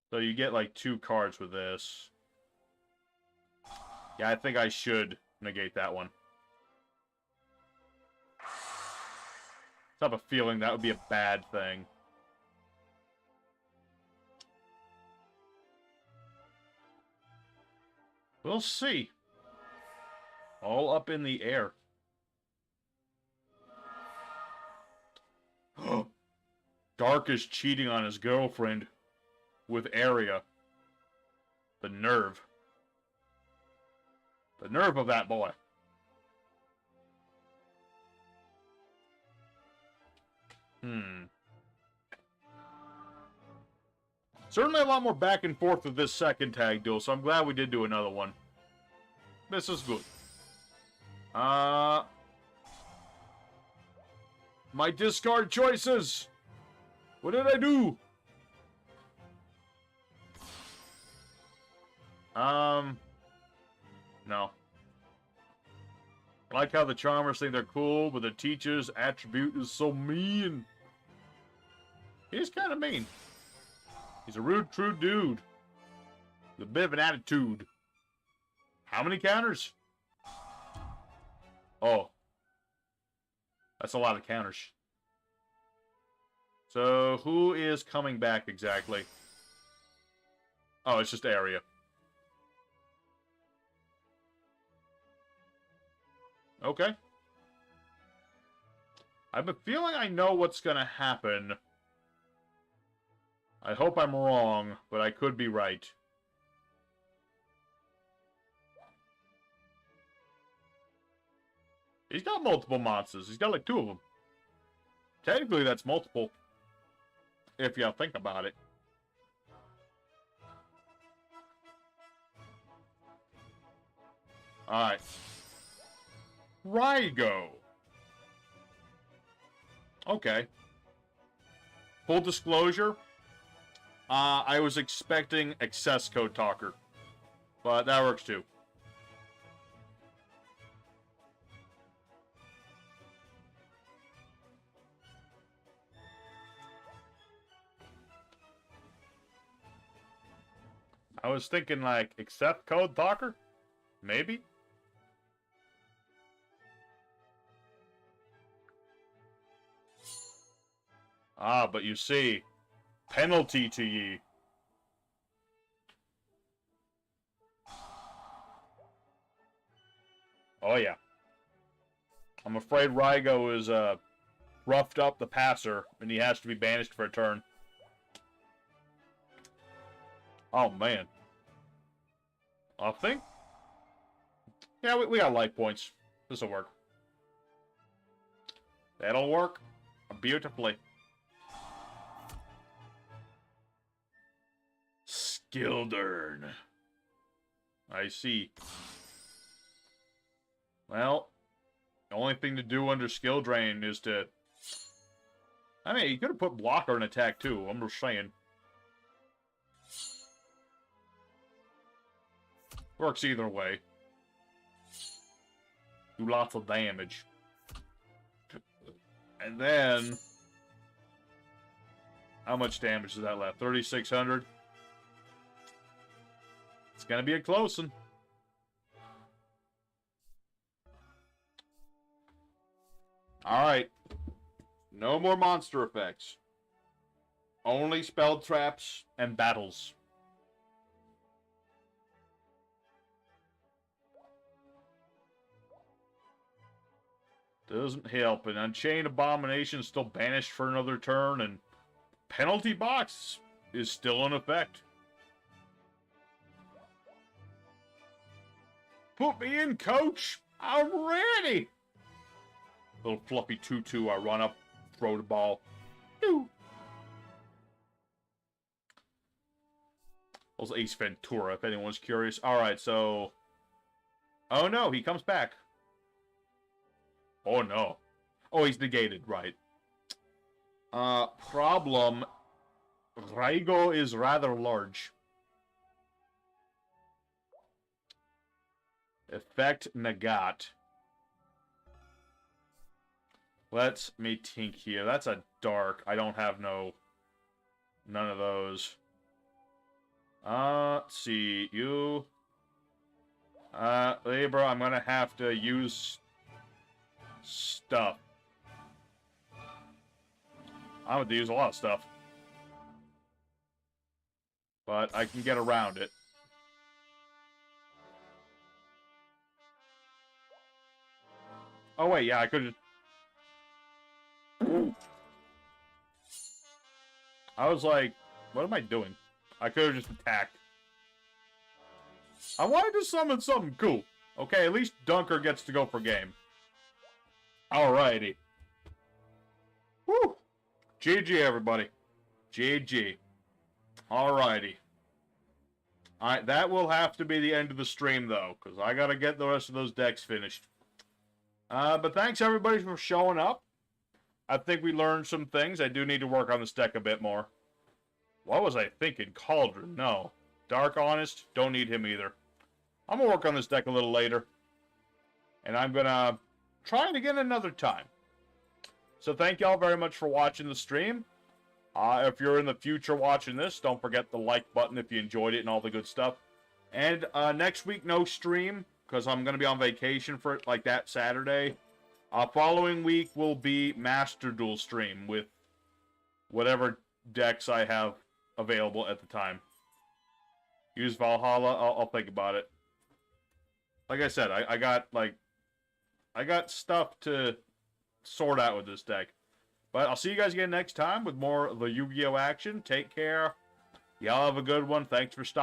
So you get like 2 cards with this. Yeah, I think I should negate that one. I have a feeling that would be a bad thing. We'll see. All up in the air. Dark is cheating on his girlfriend with Area. The nerve. The nerve of that boy. Certainly a lot more back and forth with this second tag duel, so I'm glad we did do another one. This is good. My discard choices! What did I do? No. I like how the Charmers think they're cool, but the teacher's attribute is so mean. He's kind of mean. He's a rude, true dude. With a bit of an attitude. How many counters? Oh. That's a lot of counters. So, who is coming back exactly? Oh, it's just Area. Okay. I have a feeling I know what's gonna happen. I hope I'm wrong, but I could be right. He's got multiple monsters. He's got like 2 of them. Technically, that's multiple. If you think about it. Alright. Rygo. Okay. Full disclosure, I was expecting Excess Code Talker. But that works too. I was thinking, like, Accept Code Talker? Maybe? Ah, but you see, penalty to ye. Oh, yeah. I'm afraid Rygo is, roughed up the passer, and he has to be banished for a turn. Oh, man. I think... Yeah, we got life points. This'll work. That'll work beautifully. Skildern. I see. Well, the only thing to do under skill drain is to... I mean, you could have put blocker and attack too, I'm just saying. Works either way. Do lots of damage. And then... How much damage is that left? 3,600? It's gonna be a close one. Alright. No more monster effects. Only spell traps and battles. Doesn't help. An Unchained Abomination is still banished for another turn, and Penalty Box is still in effect. Put me in, coach! I'm ready! Little fluffy tutu, I run up, throw the ball. Doo! Also Ace Ventura, if anyone's curious. Alright, so... Oh no, he comes back. Oh no. Oh, he's negated, right. Problem. Rygo is rather large. Effect Nagat. Let me think here. That's a dark. I don't have none of those. Let's see. You. Libra, I'm gonna have to use stuff. I'm going to use a lot of stuff. But I can get around it. Oh wait, yeah, I could just... I was like, what am I doing? I could have just attacked. I wanted to summon something cool. Okay, at least Dunker gets to go for game. Alrighty. Woo! GG, everybody. GG. Alrighty. Alright, that will have to be the end of the stream, though, because I gotta get the rest of those decks finished. But thanks, everybody, for showing up. I think we learned some things. I do need to work on this deck a bit more. What was I thinking? Cauldron? No. Dark Honest? Don't need him either. I'm gonna work on this deck a little later. And I'm gonna try it again another time. So thank y'all very much for watching the stream. If you're in the future watching this, don't forget the like button if you enjoyed it and all the good stuff. And next week, no stream, because I'm going to be on vacation for like that Saturday. Following week will be Master Duel stream with whatever decks I have available at the time. Use Valhalla, I'll think about it. Like I said, I got stuff to sort out with this deck. But I'll see you guys again next time with more of the Yu-Gi-Oh! Action. Take care. Y'all have a good one. Thanks for stopping.